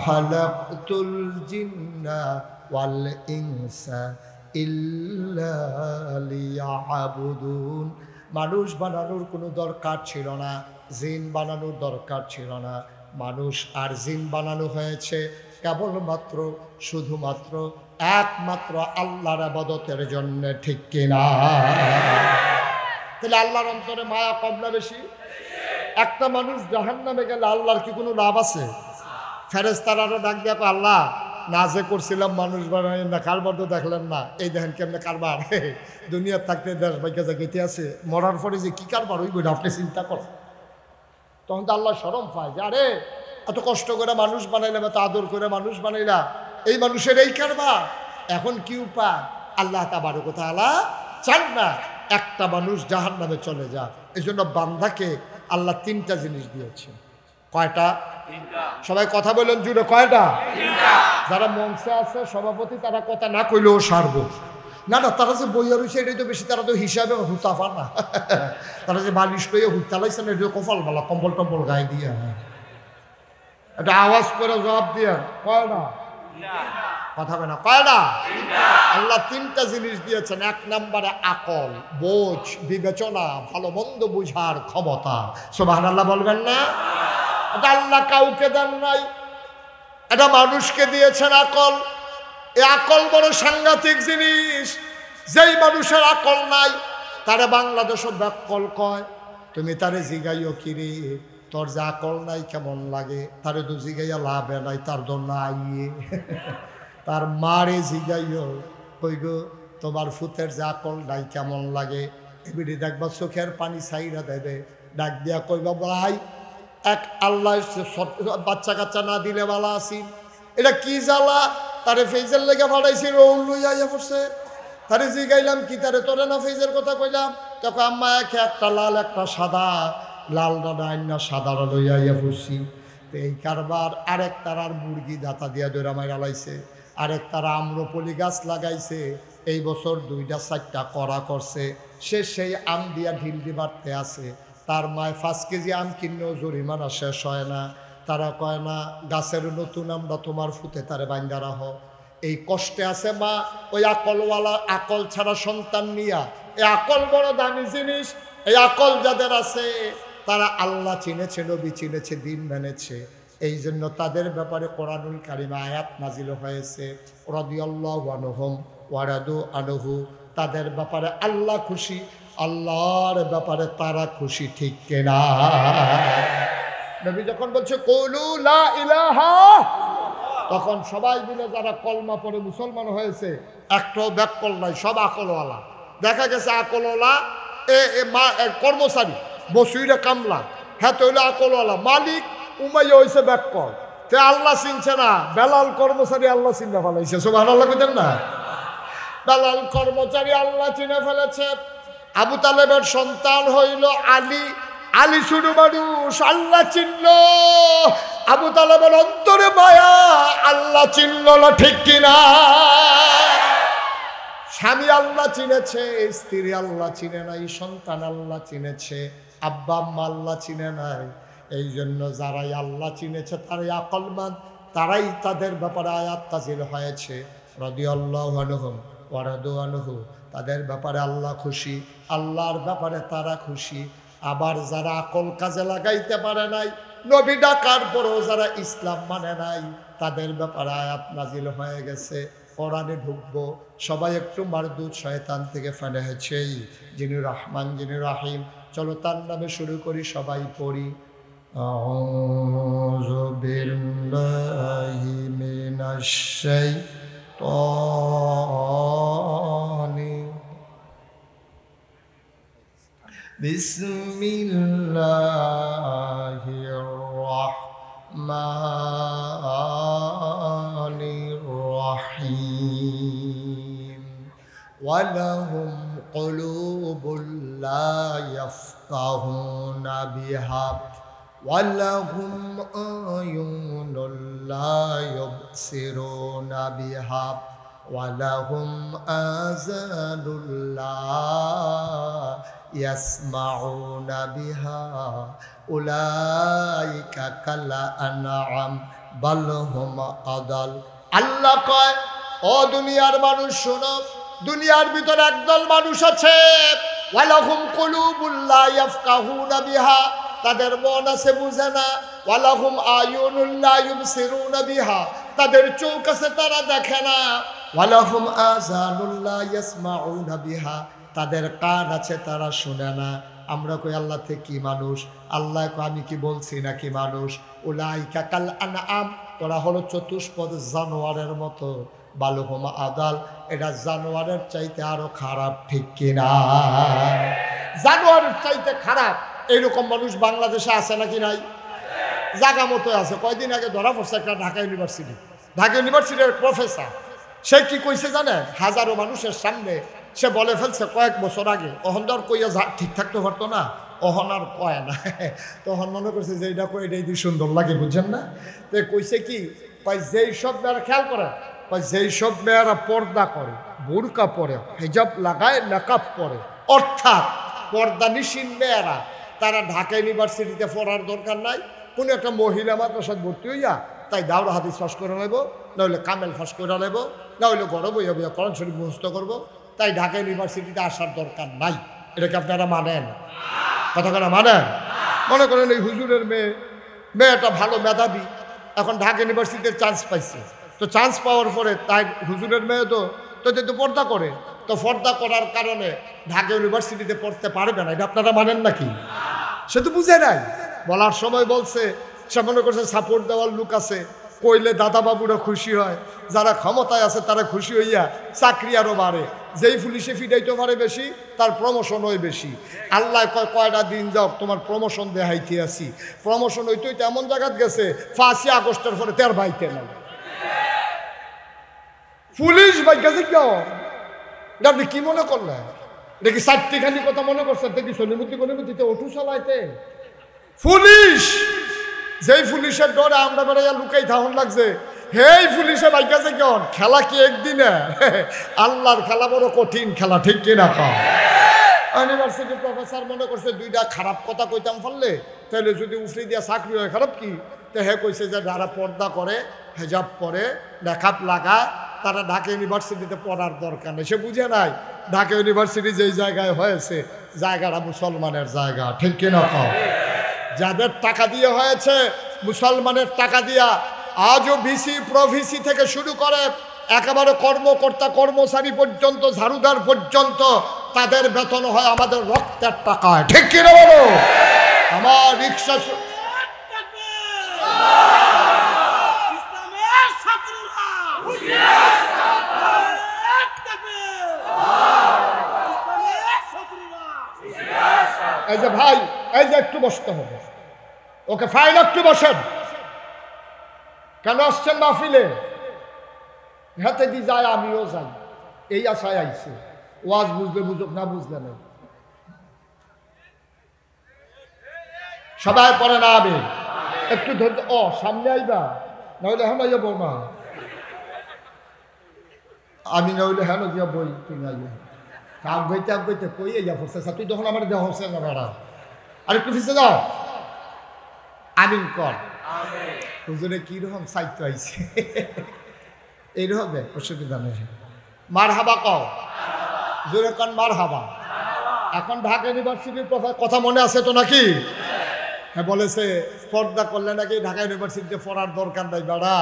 খালাকতুল জিন্না ওয়াল ইনসা ইল্লা লিয়াবুদুন। মানুষ বানানোর কোনো দরকার ছিল না, জিন বানানোর দরকার ছিল না। মানুষ আর জিন বানানো হয়েছে কেবলমাত্র, শুধুমাত্র, একমাত্র আল্লাহর ইবাদতের জন্য। ঠিক কিনা? তাহলে আল্লাহর অন্তরে মায়া কম না বেশি? একটা মানুষ জাহান্নামে গেলে আল্লাহর কি কোনো লাভ আছে? ফেরেশতারা ডাক দেখো, আল্লাহ না যে করছিলাম মানুষ বানাই না, কারবার তো দেখলেন না, এই দেখেন কেমনে কারবার। দুনিয়ার থাকতে দেশ বাইকে জায়গাতে আছে, মরার পরে যে কি কারবার ওই বই আপনি চিন্তা কর। তখন তো আল্লাহ শরম পায় যে আরে এত কষ্ট করে মানুষ বানাইলাম, এত আদর করে মানুষ বানাইলাম, এই মানুষের এই কারবার, এখন কি উপায়? আল্লাহ তাবারক ওয়া তাআলা চান না একটা মানুষ জাহান্নামে চলে যাক। এই জন্য বান্দাকে আল্লাহ তিনটা জিনিস দিয়েছে। কয়টা? সবাই কথা বলেন জুড়ে, কয়টা? যারা মঞ্চে আছে সভাপতি, তারা কথা না কইলেও সারব না। না, তারা যে বইয়া রয়েছে এটাই তো বেশি, তারা তো হিসাবে হুতাফা না। তারা যে বালিশ লইয়া হুতালাইছে না, এটা কপাল বালা, কম্বল টম্বল গায়ে দিয়ে এটা আওয়াজ করে জবাব দিয়ে কয়টা? কথা বলে না, কয়টা? আল্লাহ তিনটা জিনিস দিয়েছেন। এক নম্বরে আকল, বোঝ, বিবেচনা, ভালো মন্দ বুঝার ক্ষমতা। সুবহানাল্লাহ বলবেন না? এটা আল্লাহ কাউকে দেন নাই, এটা মানুষকে দিয়েছেন আকল। এই আকল বড় সাংঘাতিক জিনিস। যেই মানুষের আকল নাই তারে বাংলাদেশও ব্যাকল কয়। তুমি তারে জিগাইও কিরে, তোর যে আকল নাই কেমন লাগে? তারে তো জিগাইয়া লাভে নাই, তার তো নাই। তার মারে জিগাইও, কই গো তোমার ফুতের যে আকল নাই কেমন লাগে? এবিডি দেখবা চোখের পানি ছাইরা দেবে, ডাক দিয়া কইবা ভাই এক আল্লাহ বাচ্চা কাচ্চা না দিলে বালা আসি, এটা কি জ্বালা? তারে ফেজের লেগে ফাটাইছিল, লইয়া পড়ছে। তারে জিগাইলাম কি, তারে তোরে না ফেজের কথা কইলাম? তখন আম্মা একটা লাল একটা সাদা, লাল দাদা আইনা সাদারা লইয়া পড়ছি। তো এই কারবার। আরেক তারার মুরগি দাতা দিয়া দৈরা মাইরা লাইছে, আরেক তারা আম্রপলি গাছ লাগাইছে, এই বছর 2টা 4টা করা করছে। সে সেই আম দিয়া ঢিল দিবারতে আছে। তার মায় 5 কেজি আম কিনেও জরিমানা শেষ হয় না। তারা কয় না গাছের নতুন আমরা তোমার ফুতে তারে বাইন্দা রাখ। এই কষ্টে আছে মা। ওই আকলওয়ালা, আকল ছাড়া সন্তান নিয়া, এই আকল বড় দামি জিনিস। এই আকল যাদের আছে তারা আল্লাহ চিনেছে, নবী চিনেছে, দিন মেনেছে। এই জন্য তাদের ব্যাপারে কোরআনুল কারিমে আয়াত নাজিল হয়েছে, রাদিয়াল্লাহু আনহুম ওয়া রাদু আনহু। তাদের ব্যাপারে আল্লাহ খুশি, আল্লাহর ব্যাপারে তারা খুশি, ঠিক কিনা? নবী যখন বলছে কৌলু লা ইলাহা, তখন সবাই মিলে যারা কলমা পড়ে মুসলমান হয়েছে একটাও ব্যাককল নাই, সব আকলওয়ালা। দেখা গেছে আকলওয়ালা কর্মচারী বসুইরা কামলা, হ্যাঁ তো হইলো আকলওয়ালা, মালিক উমাইয়া হয়েছে ব্যাককল, তে আল্লাহ চিনছে না। বেলাল কর্মচারী আল্লাহ চিনে ফেলাইছে, সুবহানাল্লাহ কইতেন না? বেলাল কর্মচারী আল্লাহ চিনে ফেলেছে। আবু তালেবের সন্তান হইল আলী, আলী শুরু মানুষ আল্লাহ চিনল। আবু তালেবের অন্তরে মায়া, আল্লাহ চিনল না, ঠিক কিনা? স্বামী আল্লাহ চিনেছে, স্ত্রী আল্লাহ চিনে নাই, সন্তান আল্লাহ চিনেছে, আব্বা আম্মা আল্লাহ চিনে নাই। এই জন্য যারাই আল্লাহ চিনেছে তারাই আকলমান, তারাই তাদের ব্যাপারে আয়াত নাযিল হয়েছে রাদিয়াল্লাহু আনহুম ওয়া রাদু আনহু, তাদের ব্যাপারে আল্লাহ খুশি, আল্লাহর ব্যাপারে তারা খুশি। আবার যারা আকল কাজে লাগাইতে পারে নাই, নবী ডাকার পরেও যারা ইসলাম মানে নাই, তাদের ব্যাপারে আয়াত নাযিল হয়ে গেছে। কোরআনে ঢুকবো, সবাই একটু মারদুদ শয়তান থেকে ফেলে হয়েছে, যিনি রহমান যিনি রাহিম। চলো তার নামে শুরু করি, সবাই পড়ি। আউযু বিল্লাহি মিনাশ শাইতানির বিসমিল্লাহির রাহমানির রাহিম। ওয়ালাহুম কুলুবুল লা ইয়াফকাহুনা বিহা ওয়ালাহুম আয়ুনুল লা ইউবসিরুনা বিহা ওয়ালাহুম আযানুল লা ইয়াসমাউনা বিহা উলাইকা কাল আনআম বাল হুম আদাল। আল্লাহ কয়, ও দুনিয়ার মানুষ শোনো, দুনিয়ার ভিতরে একদল মানুষ আছে, ওয়ালাহুম কুলুবুল লা ইয়াফকাহুনা বিহা, তাদের মন আছে বুঝে না, ওয়ালাহুম আয়ুনুল লা ইউবসিরুনা বিহা, তাদের চোখ আছে তারা দেখে না, ওয়ালাহুম আযানুল লা ইয়াসমাউনা বিহা, তাদের কান আছে তারা শুনে না। আমরা কই আল্লাহ থেকে কি মানুষ? আল্লাহ কয় আমি কি বলছি নাকি মানুষ? উলাইকা কাল আনআম, ওরা হলো চতুষ্পদ জানোয়ারের মতো, বালুহুম আদাল, এটা জানোয়ারের চাইতে আরো খারাপ, ঠিক কিনা? জানোয়ারের চাইতে খারাপ এইরকম মানুষ বাংলাদেশে আছে নাকি নাই? জাগা মতো আছে। কয়দিন আগে ধরা পড়ছে একটা ঢাকা ইউনিভার্সিটি, ঢাকা ইউনিভার্সিটির প্রফেসর। সে কি কইছে জানেন? হাজারো মানুষের সামনে সে বলে ফেলছে কয়েক বছর আগে, অহন তো আর কইয়া ঠিক থাকতে পারতো না, অহন আর কয় না, তখন মনে করছে যে এটা কই এটাই সুন্দর লাগে, বুঝছেন না? তো কইছে কি, যেই সব মেয়েরা খেয়াল করে, যেই সব মেয়েরা পর্দা করে, বোরকা পরে, হিজাব লাগায়, মেকআপ পরে, অর্থাৎ পর্দা নিশীন মেয়েরা, তারা ঢাকা ইউনিভার্সিটিতে পড়ার দরকার নাই। কোনো একটা মহিলা মাদ্রাসায় ভর্তি হইয়া তাই দাওরা হাদিস ফাঁস করে নেব, নাহলে কামেল ফাঁস করে নেব, নাহলে গরব হইয়া বইয়া কোরআন শরীফ মুখস্থ করবো, তাই ঢাকা ইউনিভার্সিটিতে আসার দরকার নাই। এটাকে আপনারা মানেন? কথা কেনা মানেন? মনে করেন এই হুজুরের মেয়েটা ভালো মেধাবী, এখন ঢাকা ইউনিভার্সিটিতে চান্স পাইছে, তো চান্স পাওয়ার পরে তাই হুজুরের মেয়ে তো পর্দা করে, তো পর্দা করার কারণে ঢাকা ইউনিভার্সিটিতে পড়তে পারবে না, এটা আপনারা মানেন নাকি? সে তো বুঝে নাই, বলার সময় বলছে, সে মনে করছে সাপোর্ট দেওয়ার লোক আছে, কইলে দাদা বাবুরা খুশি হয়, যারা ক্ষমতায় আছে তারা খুশি হইয়া চাকরি আরো বাড়ে, যেই পুলিশে ফিটাইতে পারে বেশি তার প্রমোশন হয় বেশি। আল্লাহ কয় কয়টা দিন যাও তোমার প্রমোশন দেখাইতে আসি, প্রমোশন হইতে হইতে এমন জায়গাত গেছে 5 আগস্টের পরে তের বাইতে নাই, পুলিশ বাইক গেছে। কেউ আপনি কি মনে করলেন? দেখি 4টিখানি কথা মনে করছেন, দেখি শনিমুদ্দিতে ওটু চালাইতে পুলিশ, যেই পুলিশের ডরে আমরা বেড়াইয়া লুকাই থাকুন লাগছে, হেই পুলিশে বাইক আছে কেমন? খেলা কি একদিনে? আল্লাহর খেলা বড় কঠিন খেলা, ঠিক কিনা? ইউনিভার্সিটির প্রফেসর মনে করছে দুইটা খারাপ কথা কইতাম পারলে তাহলে যদি উফরি দিয়া চাকরি হয়, খারাপ কি? তো হে কইছে যে যারা পর্দা করে, হেজাব পরে, মেকআপ লাগায়, তারা ঢাকা ইউনিভার্সিটিতে পড়ার দরকার নেই। সে বুঝে নাই ঢাকা ইউনিভার্সিটি যেই জায়গায় হয়েছে জায়গাটা মুসলমানের জায়গা, ঠিক কিনা? যাদের টাকা দিয়ে হয়েছে মুসলমানের টাকা দিয়া, আজও ভিসি প্রভিসি থেকে শুরু করে একেবারে কর্মকর্তা কর্মচারী পর্যন্ত, ঝাড়ুদার পর্যন্ত তাদের বেতন হয় আমাদের রক্তের টাকায়। ঠিক কিনা বলো? আমার রিক্সা এই যে ভাই, এই যে একটু বসতে হবে, ওকে ফাইন একটু বসেন। কেন আসছেন মাহফিলে? হাতে দি যায়, আমিও যাই, এই আশায় আইছে। ওয়াজ বুঝলে বুঝুক, না বুঝলে না। সবাই পড়ে না আমি একটু ধৈর্য। ও সামনে আইবা, নইলে হেন যাব না আমি, নইলে হেন গিয়া বই তুমি আইবা। কাক বইতে কই ইয়া পড়ছে, তুই তখন আমার দেহ হচ্ছে না বেড়া। আর একটু ফিসে যাও, আমিন কর। হুজুরে কিরকম সাইতে আইছে, এইরকম অসুবিধা নেই। মার হাবা কও, জোরে কন মার হাবা। এখন ঢাকা ইউনিভার্সিটির কথা মনে আছে তো নাকি? হ্যাঁ, বলেছে পর্দা করলে নাকি ঢাকা ইউনিভার্সিটিতে পড়ার দরকার নাই বেড়া।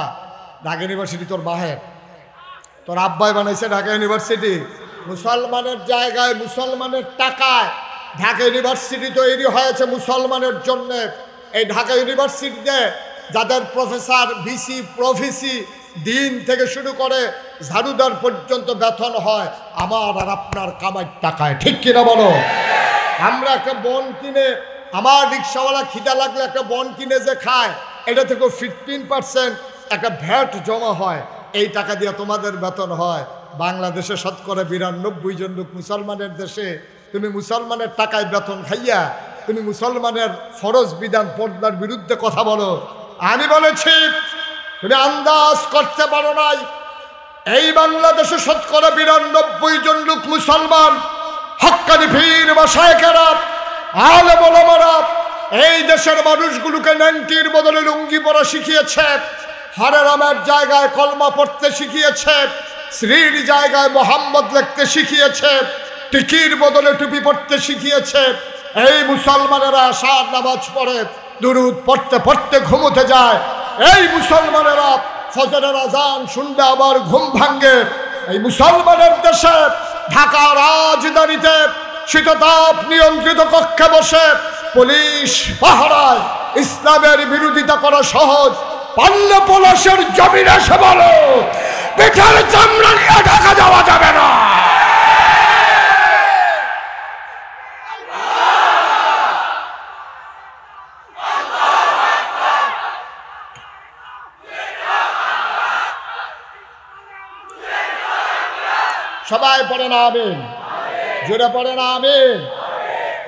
ঢাকা ইউনিভার্সিটি তোর বাহের, তোর আব্বাই বানাইছে ঢাকা ইউনিভার্সিটি। মুসলমানের জায়গায়, মুসলমানের টাকায় ঢাকা ইউনিভার্সিটি তৈরি হয়েছে মুসলমানের জন্য। এই ঢাকা ইউনিভার্সিটিতে যাদের প্রফেসর, ভিসি, প্রফেসি, দিন থেকে শুরু করে ঝাড়ুদার পর্যন্ত বেতন হয় আমার আর আপনার কামাইয়ের টাকায়। ঠিক কিনা বলো? আমরা একটা বন কিনে, আমার রিক্সাওয়ালা খিদা লাগলে একটা বন কিনে যে খায়, এটা থেকে 15% একটা ভ্যাট জমা হয়। এই টাকা দিয়ে তোমাদের বেতন হয়। বাংলাদেশে শতকরা 92 জন লোক মুসলমানের দেশে। তুমি মুসলমানের টাকায় বেতন খাইয়া তুমি মুসলমানের ফরজ বিধান পর্দার বিরুদ্ধে কথা বলো। আমি বলেছি তুমি আন্দাজ করতে পারো নাই, এই বাংলাদেশে শতকরা 92 জন লোক মুসলমান। হক্কানি পীর মাশায়েখেরা, আলেম ওলামারা এই দেশের মানুষগুলোকে নাইনটির বদলে লুঙ্গি পরা শিখিয়েছে, হরে রামের জায়গায় কলমা পড়তে শিখিয়েছে, শ্রীর জায়গায় মোহাম্মদ লিখতে শিখিয়েছে, টিকির বদলে টুপি পড়তে শিখিয়েছে। এই মুসলমানেরা আশার নামাজ পড়ে, দুরুদ পড়তে পড়তে ঘুমোতে যায়। এই মুসলমানেরা ফজরের আজান শুনলে আবার ঘুম ভাঙ্গে। এই মুসলমানের দেশে ঢাকা রাজধানীতে শীততাপ নিয়ন্ত্রিত কক্ষে বসে পুলিশ পাহারায় ইসলামের বিরোধিতা করা সহজ। পাল্লে পলাশের জমিনে এসে বলো পিঠের চামড়া নিয়ে ঢাকা যাওয়া যাবে না। সবাই পড়ে না আমিন, জোরে পড়ে না আমিন।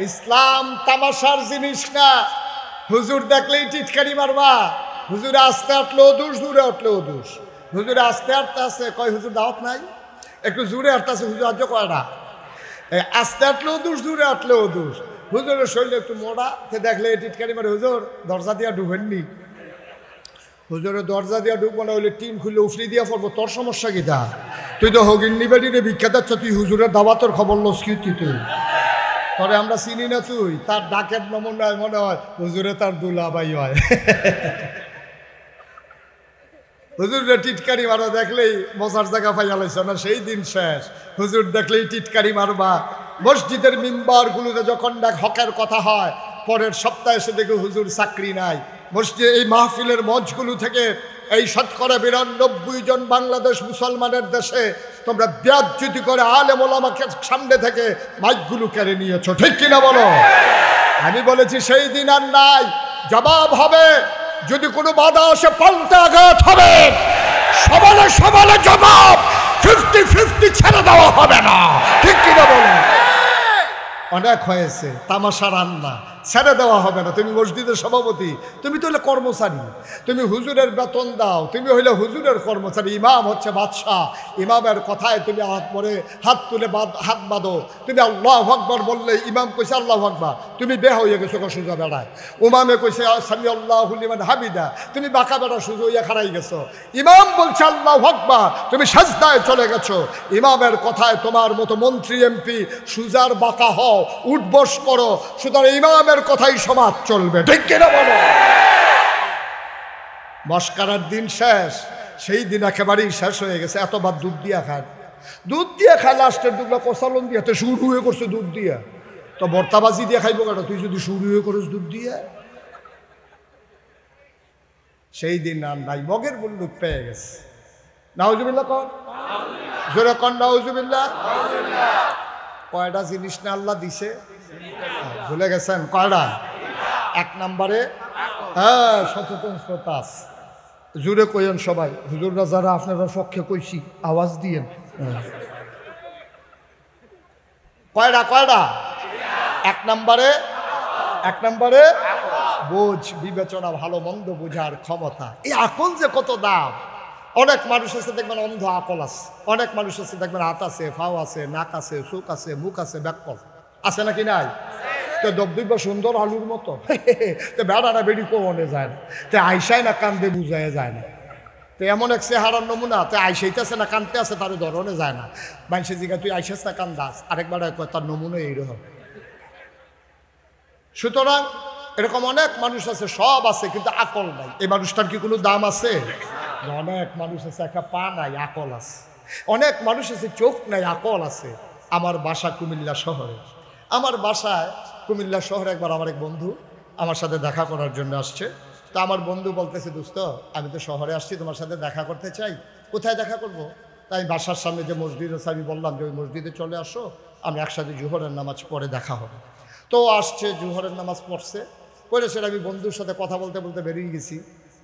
ইসলাম তামাশার জিনিস না। হুজুর দেখলেই টিটকারি মারবা। হুজুরে আস্তে আটলেও দোষ, জুড়ে উঠলেও দোষ। হুজুরে আস্তে আটতে আছে, কয় হুজুর দাওয়াত নাই। একটু জুড়ে আটতে আছে, হুজুর আজ কয় না। আস্তে আটলেও দোষ, জুড়ে আটলেও দোষ। হুজুরের শরীরে একটু মোড়া, দেখলে টিটকারি মারে। হুজুর দরজা দিয়া ঢুকেননি। হুজুরের দরজা দিয়া ঢুকবো না, হইলে টিন খুললে উফরি দিয়া পড়বো। তোর সমস্যা কিটা? তুই তো হগিন্নি বাড়িরে ভিক্ষা দিচ্ছ, তুই হুজুরের দাওয়াতের খবর লস কি তুই? তবে আমরা চিনি না, তুই তার ডাকের নমুনায় মনে হয় হুজুরে তার দুলাভাই হয়। হুজুরে টিটকারি মারো দেখলেই মজার জায়গা পাইয়া লাইছ না, সেই দিন শেষ। হুজুর দেখলেই টিটকারি মারবা। মসজিদের মিম্বারগুলোতে যখন দেখ হকের কথা হয়, পরের সপ্তাহে এসে দেখে হুজুর চাকরি নাই। মসজিদ এই মাহফিলের মঞ্চগুলো থেকে এই শতকরা 92 জন বাংলাদেশ মুসলমানের দেশে তোমরা বেয়াজ্জতি করে আলেম ওলামাকে সামনে থেকে মাইকগুলো কেড়ে নিয়েছো। ঠিক কিনা বলো? আমি বলেছি সেই দিন আর নাই, জবাব হবে। যদি কোনো বাধা আসে পাল্টা আঘাত হবে। সবালে সবালে জবাব, 50-50 ছেড়ে দেওয়া হবে না। ঠিক কিনা বলো? অনেক হয়েছে তামাশা রান্না, ছেড়ে দেওয়া হবে না। তুমি মসজিদের সভাপতি, তুমি তো হলে কর্মচারী, তুমি হুজুরের বেতন দাও, তুমি হইলে হুজুরের কর্মচারী। ইমাম হচ্ছে বাদশাহ, ইমামের কথায় তুমি হাত তুলে হাত বাঁধো। তুমি আল্লাহু আকবার বললে ইমাম কইছে আল্লাহু আকবার, তুমি বেহা হইয়া গেছো সোজা বেড়ায়। উমামে কইছে সামি আল্লাহু লিমান হামিদা, তুমি বাঁকা বেড়া সোজা হইয়া খাড়াই গেছো। ইমাম বলছে আল্লাহু আকবার, তুমি সাজদায় চলে গেছো। ইমামের কথায় তোমার মতো মন্ত্রী এমপি সুজার বাঁকা হও, উঠবস করো। সুতরাং ইমামের কথাই সমাজ চলবে। ঠিক কিনা বলো? মস্কারার দিন শেষ। সেই দিন একেবারেই শেষ হয়ে গেছে, এতবার দুধ দিয়া খায়, দুধ দিয়ে খায়, লাস্টের দুধটা কষালন দিয়ে তো শুরু হয়ে করছে দুধ দিয়া, তো ভর্তাবাজি দিয়ে খাইবো কেন তুই যদি শুরু হয়ে করিস দুধ দিয়ে। সেই দিন আর নাই, মগের বন্দুক পেয়ে গেছে। নাউজুবিল্লাহ কন, জোরে কন নাউজুবিল্লাহ। কয়টা জিনিস না আল্লাহ দিছে, ভুলে গেছেন কয়টা? এক নম্বরে হ্যাঁ সচেতন শ্রোতা আছে, জোরে কইেন সবাই, হুজুররা যারা আপনারা পক্ষে কইছি আওয়াজ দিয়েন। কয়টা কয়টা? এক নম্বরে বোঝ, বিবেচনা, ভালো মন্দ বোঝার ক্ষমতা। এই আকল যে কত দাম। অনেক মানুষ আছে দেখবেন অন্ধ আকল আছে, অনেক মানুষ আছে দেখবেন হাত আছে, ফাও আছে, নাক আছে, চোখ আছে, মুখ আছে, ব্যাকল আছে নাকি নাই? তো দবদব্য সুন্দর আলুর মতো, তো বেড়ানা বেড়ি কোনে যায় না, তো আইসাই না কান্দে বুঝাই যায় না, তো এমন এক চেহারার নমুনা, তো আইসাইতেছে না কান্দতে আছে তার ধরনে যায় না। মানুষের জিগা তুই আইসাস না কান্দাস, আরেকবার তার নমুনা এইরকম। সুতরাং এরকম অনেক মানুষ আছে, সব আছে কিন্তু আকল নাই। এই মানুষটার কি কোনো দাম আছে? অনেক মানুষ আছে একটা পা নাই, আকল আছে। অনেক মানুষ আছে চোখ নাই, আকল আছে। আমার বাসা কুমিল্লা শহরে, আমার বাসায় কুমিল্লা শহরে একবার আমার এক বন্ধু আমার সাথে দেখা করার জন্য আসছে। তা আমার বন্ধু বলতেছে, দোস্ত আমি তো শহরে আসছি, তোমার সাথে দেখা করতে চাই, কোথায় দেখা করব? তাই বাসার সামনে যে মসজিদ আছে আমি বললাম যে ওই মসজিদে চলে আসো, আমরা একসাথে জোহরের নামাজ পড়ে দেখা হবে। তো আসছে, জোহরের নামাজ পড়ছে, পড়েছে, আমি বন্ধুর সাথে কথা বলতে বলতে বেরিয়ে গেছি।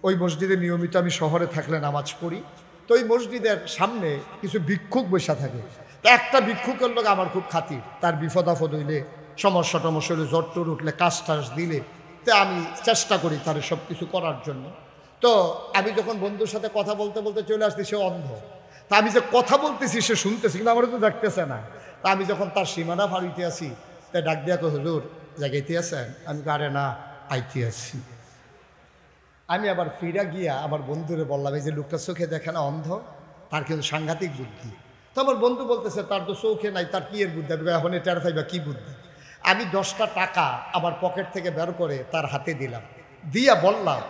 ওই মসজিদে নিয়মিত আমি শহরে থাকলে নামাজ পড়ি, তো ওই মসজিদের সামনে কিছু ভিক্ষুক বসা থাকে। তা একটা ভিক্ষুকের লোক আমার খুব খাতির, তার বিপদ আপদ হইলে, সমস্যা টমস্যা হইলে, জ্বর টর উঠলে, কাজ টাজ দিলে, তো আমি চেষ্টা করি তার সব কিছু করার জন্য। তো আমি যখন বন্ধুর সাথে কথা বলতে বলতে চলে আসছি, সে অন্ধ। তা আমি যে কথা বলতেছি সে শুনতেছি, কিন্তু আমার তো দেখতেছে না। তা আমি যখন তার সীমানা ফাড়িতে আসি, তাই ডাক দিয়া কো, হুজুর জায়গাইতে আছেন? আমি আরে না, আইতে আসছি। আমি আবার ফিরা গিয়া আমার বন্ধুরে বললাম, এই যে লোকটা চোখে দেখে না, অন্ধ, তার কিন্তু সাংঘাতিক বুদ্ধি। তো আমার বন্ধু বলতেছে, তার তো চোখে নাই, তার কি এর বুদ্ধি? এখন টের পাইবা কি বুদ্ধি? আমি 10টা টাকা আমার পকেট থেকে বের করে তার হাতে দিলাম, দিয়া বললাম,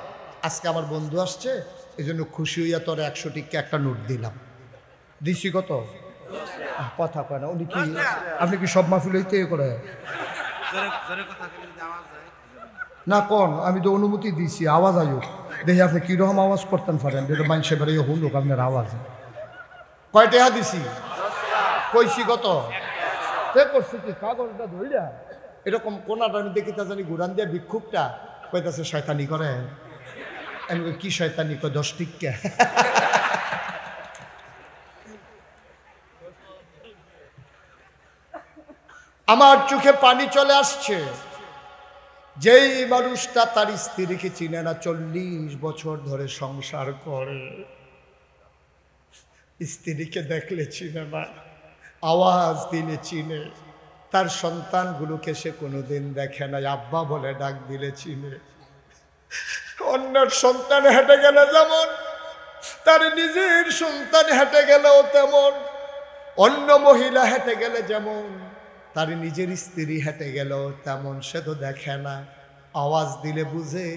আজকে আমার বন্ধু আসছে, এই জন্য খুশি হইয়া তোর 100 টিকা একটা নোট দিলাম। দিছি কত? কথা কয় না, উনি কি, আপনি কি সব মাহফিল হইতে করে না কোন? আমি তো অনুমতি দিছি, আওয়াজ আয়ুক, দেখি আপনি কিরকম আওয়াজ করতেন পারেন, যেটা মানুষে বেরিয়ে হুলুক আপনার আওয়াজ। কয় টাকা দিছি? কইছি কত? করছি কি কাগজটা ধইরা এরকম কোনাটা আমি দেখি, তা জানি ঘুরান দিয়া ভিক্ষুকটা কইতাছে শয়তানি করে। আমি কি শয়তানি? কয় 10 টিকা। আমার চোখে পানি চলে আসছে। যেই মানুষটা তার স্ত্রীকে চিনে না, 40 বছর ধরে সংসার করে, স্ত্রীকে দেখলে চিনে না, আওয়াজ দিলে চিনে, তার সন্তানগুলোকে সে কোনোদিন দেখে না, আব্বা বলে ডাক দিলে চিনে। অন্যের সন্তান হেঁটে গেলে যেমন, তার নিজের সন্তান হেঁটে গেলেও তেমন, অন্য মহিলা হেঁটে গেলে যেমন, তার নিজের স্ত্রী হেঁটে গেলেও তেমন। সে তো দেখে না, আওয়াজ দিলে বুঝে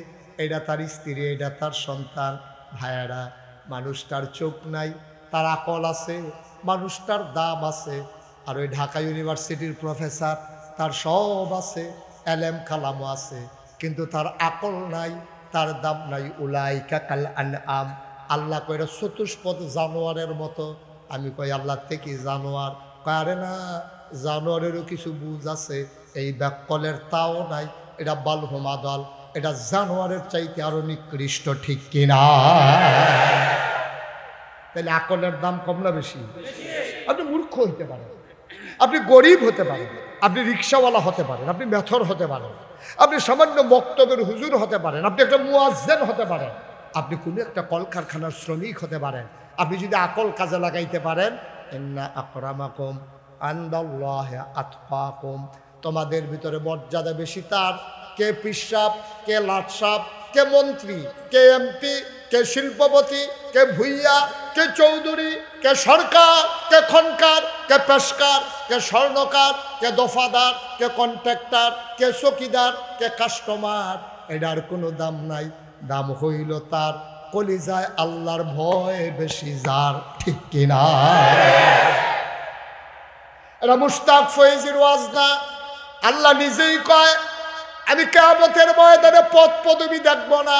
এটা তার স্ত্রী, এটা তার সন্তান। ভাইয়েরা, মানুষটার চোখ নাই, তার আকল আছে, মানুষটার দাম আছে। আর ওই ঢাকা ইউনিভার্সিটির প্রফেসর, তার সব আছে, এলেম কালামও আছে, কিন্তু তার আকল নাই, তার দাম নাই। উলাইকা কাল আনআম, আল্লাহ কইরা চতুষ্পদ জানোয়ারের মতো। আমি কই আল্লাহ থেকে জানোয়ার? কারে না, জানোয়ারেরও কিছু বুঝ আছে, এই ব্যাকলের তাও নাই। এটা বালহুমা দল, এটা জানোয়ারের চাইতে আরো নিকৃষ্ট, ঠিক কিনা? তাহলে আকলের দাম কম না বেশি? আপনি মূর্খ হইতে পারেন, আপনি গরিব হতে পারেন, আপনি রিক্সাওয়ালা হতে পারেন, আপনি মেথর হতে পারেন, আপনি সামান্য মক্তবের হুজুর হতে পারেন, আপনি একটা মুয়াজ্জিন হতে পারেন, আপনি কোনো একটা কলকারখানার শ্রমিক হতে পারেন। আপনি যদি আকল কাজে লাগাইতে পারেন, ইন্না আকরামাকুম ইনদাল্লাহি আতকাকুম, তোমাদের ভিতরে মর্যাদা বেশি তার। কে পিসাব, কে লাটসাপ, কে মন্ত্রী, কে এমপি, কে শিল্পপতি, কে ভুইয়া, কে চৌধুরী, কে সরকার, কে খনকার, কে পেশকার, কে স্বর্ণকার, কে দফাদার, কে কন্ট্রাক্টর, কে চকিদার, কে কাস্টমার, এটার কোনো দাম নাই। দাম হইল তার কলিজায় আল্লাহর ভয় বেশি যার, ঠিক কিনা? এটা মুশতাক ফয়েজির ওয়াজ না, আল্লাহ নিজেই কয় আমি কিয়ামতের ময়দানে পদ পদবি দেখব না,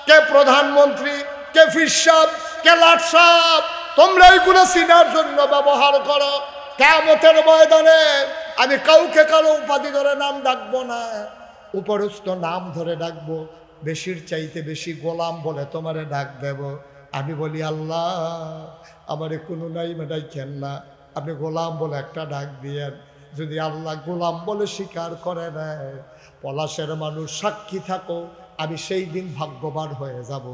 কে প্রধানমন্ত্রী, কে ফিরসাব, কে লাটসাব, তোমরা এইগুলো চিনার জন্য ব্যবহার করো। কিয়ামতের ময়দানে আমি কাউকে কারো উপাধি ধরে নাম ডাকবো না, উপরস্থ নাম ধরে ডাকবো, বেশির চাইতে বেশি গোলাম বলে তোমারে ডাক দেব। আমি বলি আল্লাহ আমারে কোনো নাই ডাকেন না, আপনি গোলাম বলে একটা ডাক দিয়েন। যদি আল্লাহ গোলাম বলে স্বীকার করে নেয়, পলাশের মানুষ সাক্ষী থাকো, আমি সেই দিন ভাগ্যবান হয়ে যাব।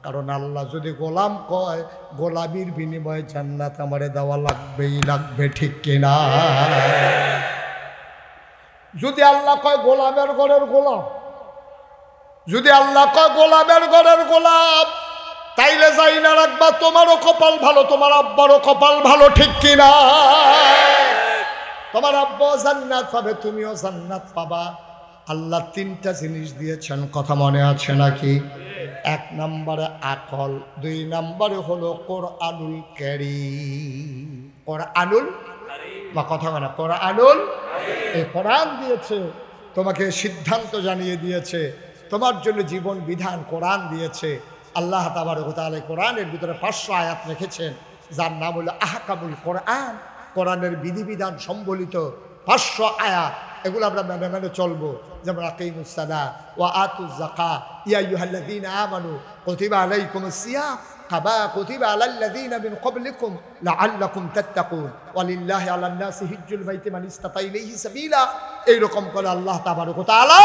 কারণ আল্লাহ যদি গোলাম কয়, গোলামির বিনিময়ে জান্নাত আমারে দেওয়া লাগবেই লাগবে, ঠিক কিনা? যদি আল্লাহ কয় গোলামের ঘরের গোলাম, যদি আল্লাহ কয় গোলামের ঘরের গোলাম, তাইলে যাই না রাখবা তোমারও কপাল ভালো, তোমার আব্বারও কপাল ভালো, ঠিক কিনা? তোমার আব্বা জান্নাত পাবে, তুমিও জান্নাত পাবা। আল্লাহ তিনটা জিনিস দিয়েছেন, কথা মনে আছে নাকি? এক নম্বরে আকল, দুই নম্বরে হলো কোরআনুল কারীম। কোরআনুল বা কথা বলে কোরআনুল, এই কোরআন দিয়েছে তোমাকে, সিদ্ধান্ত জানিয়ে দিয়েছে, তোমার জন্য জীবন বিধান কোরআন দিয়েছে। আল্লাহ তাবারক ওয়া তাআলা কোরআনের ভিতরে 500 আয়াত রেখেছেন, যার নাম হলো আহকামুল কোরআন। কোরআনের বিধিবিধান সম্বলিত 500 আয়াত, এগুলো আমরা মেনে মেনে চলবো। যেমন আকিমুস সালাহ ওয়া আতুজ যাকাত, ইয়া আইয়ুহাল্লাযীনা আমানু কুতিবা আলাইকুমুস সিয়াম কামা কুতিবা আলাল্লাযীনা মিন ক্বাবলিকুম লাআল্লাকুম তাত্তাকুন ওয়ালিল্লাহি আলান নাসি হিজ্জুল বাইতি মান ইসতাতা ইলাইহি সাবিলা। এইরকম করে আল্লাহ তাবারক ওয়া তাআলা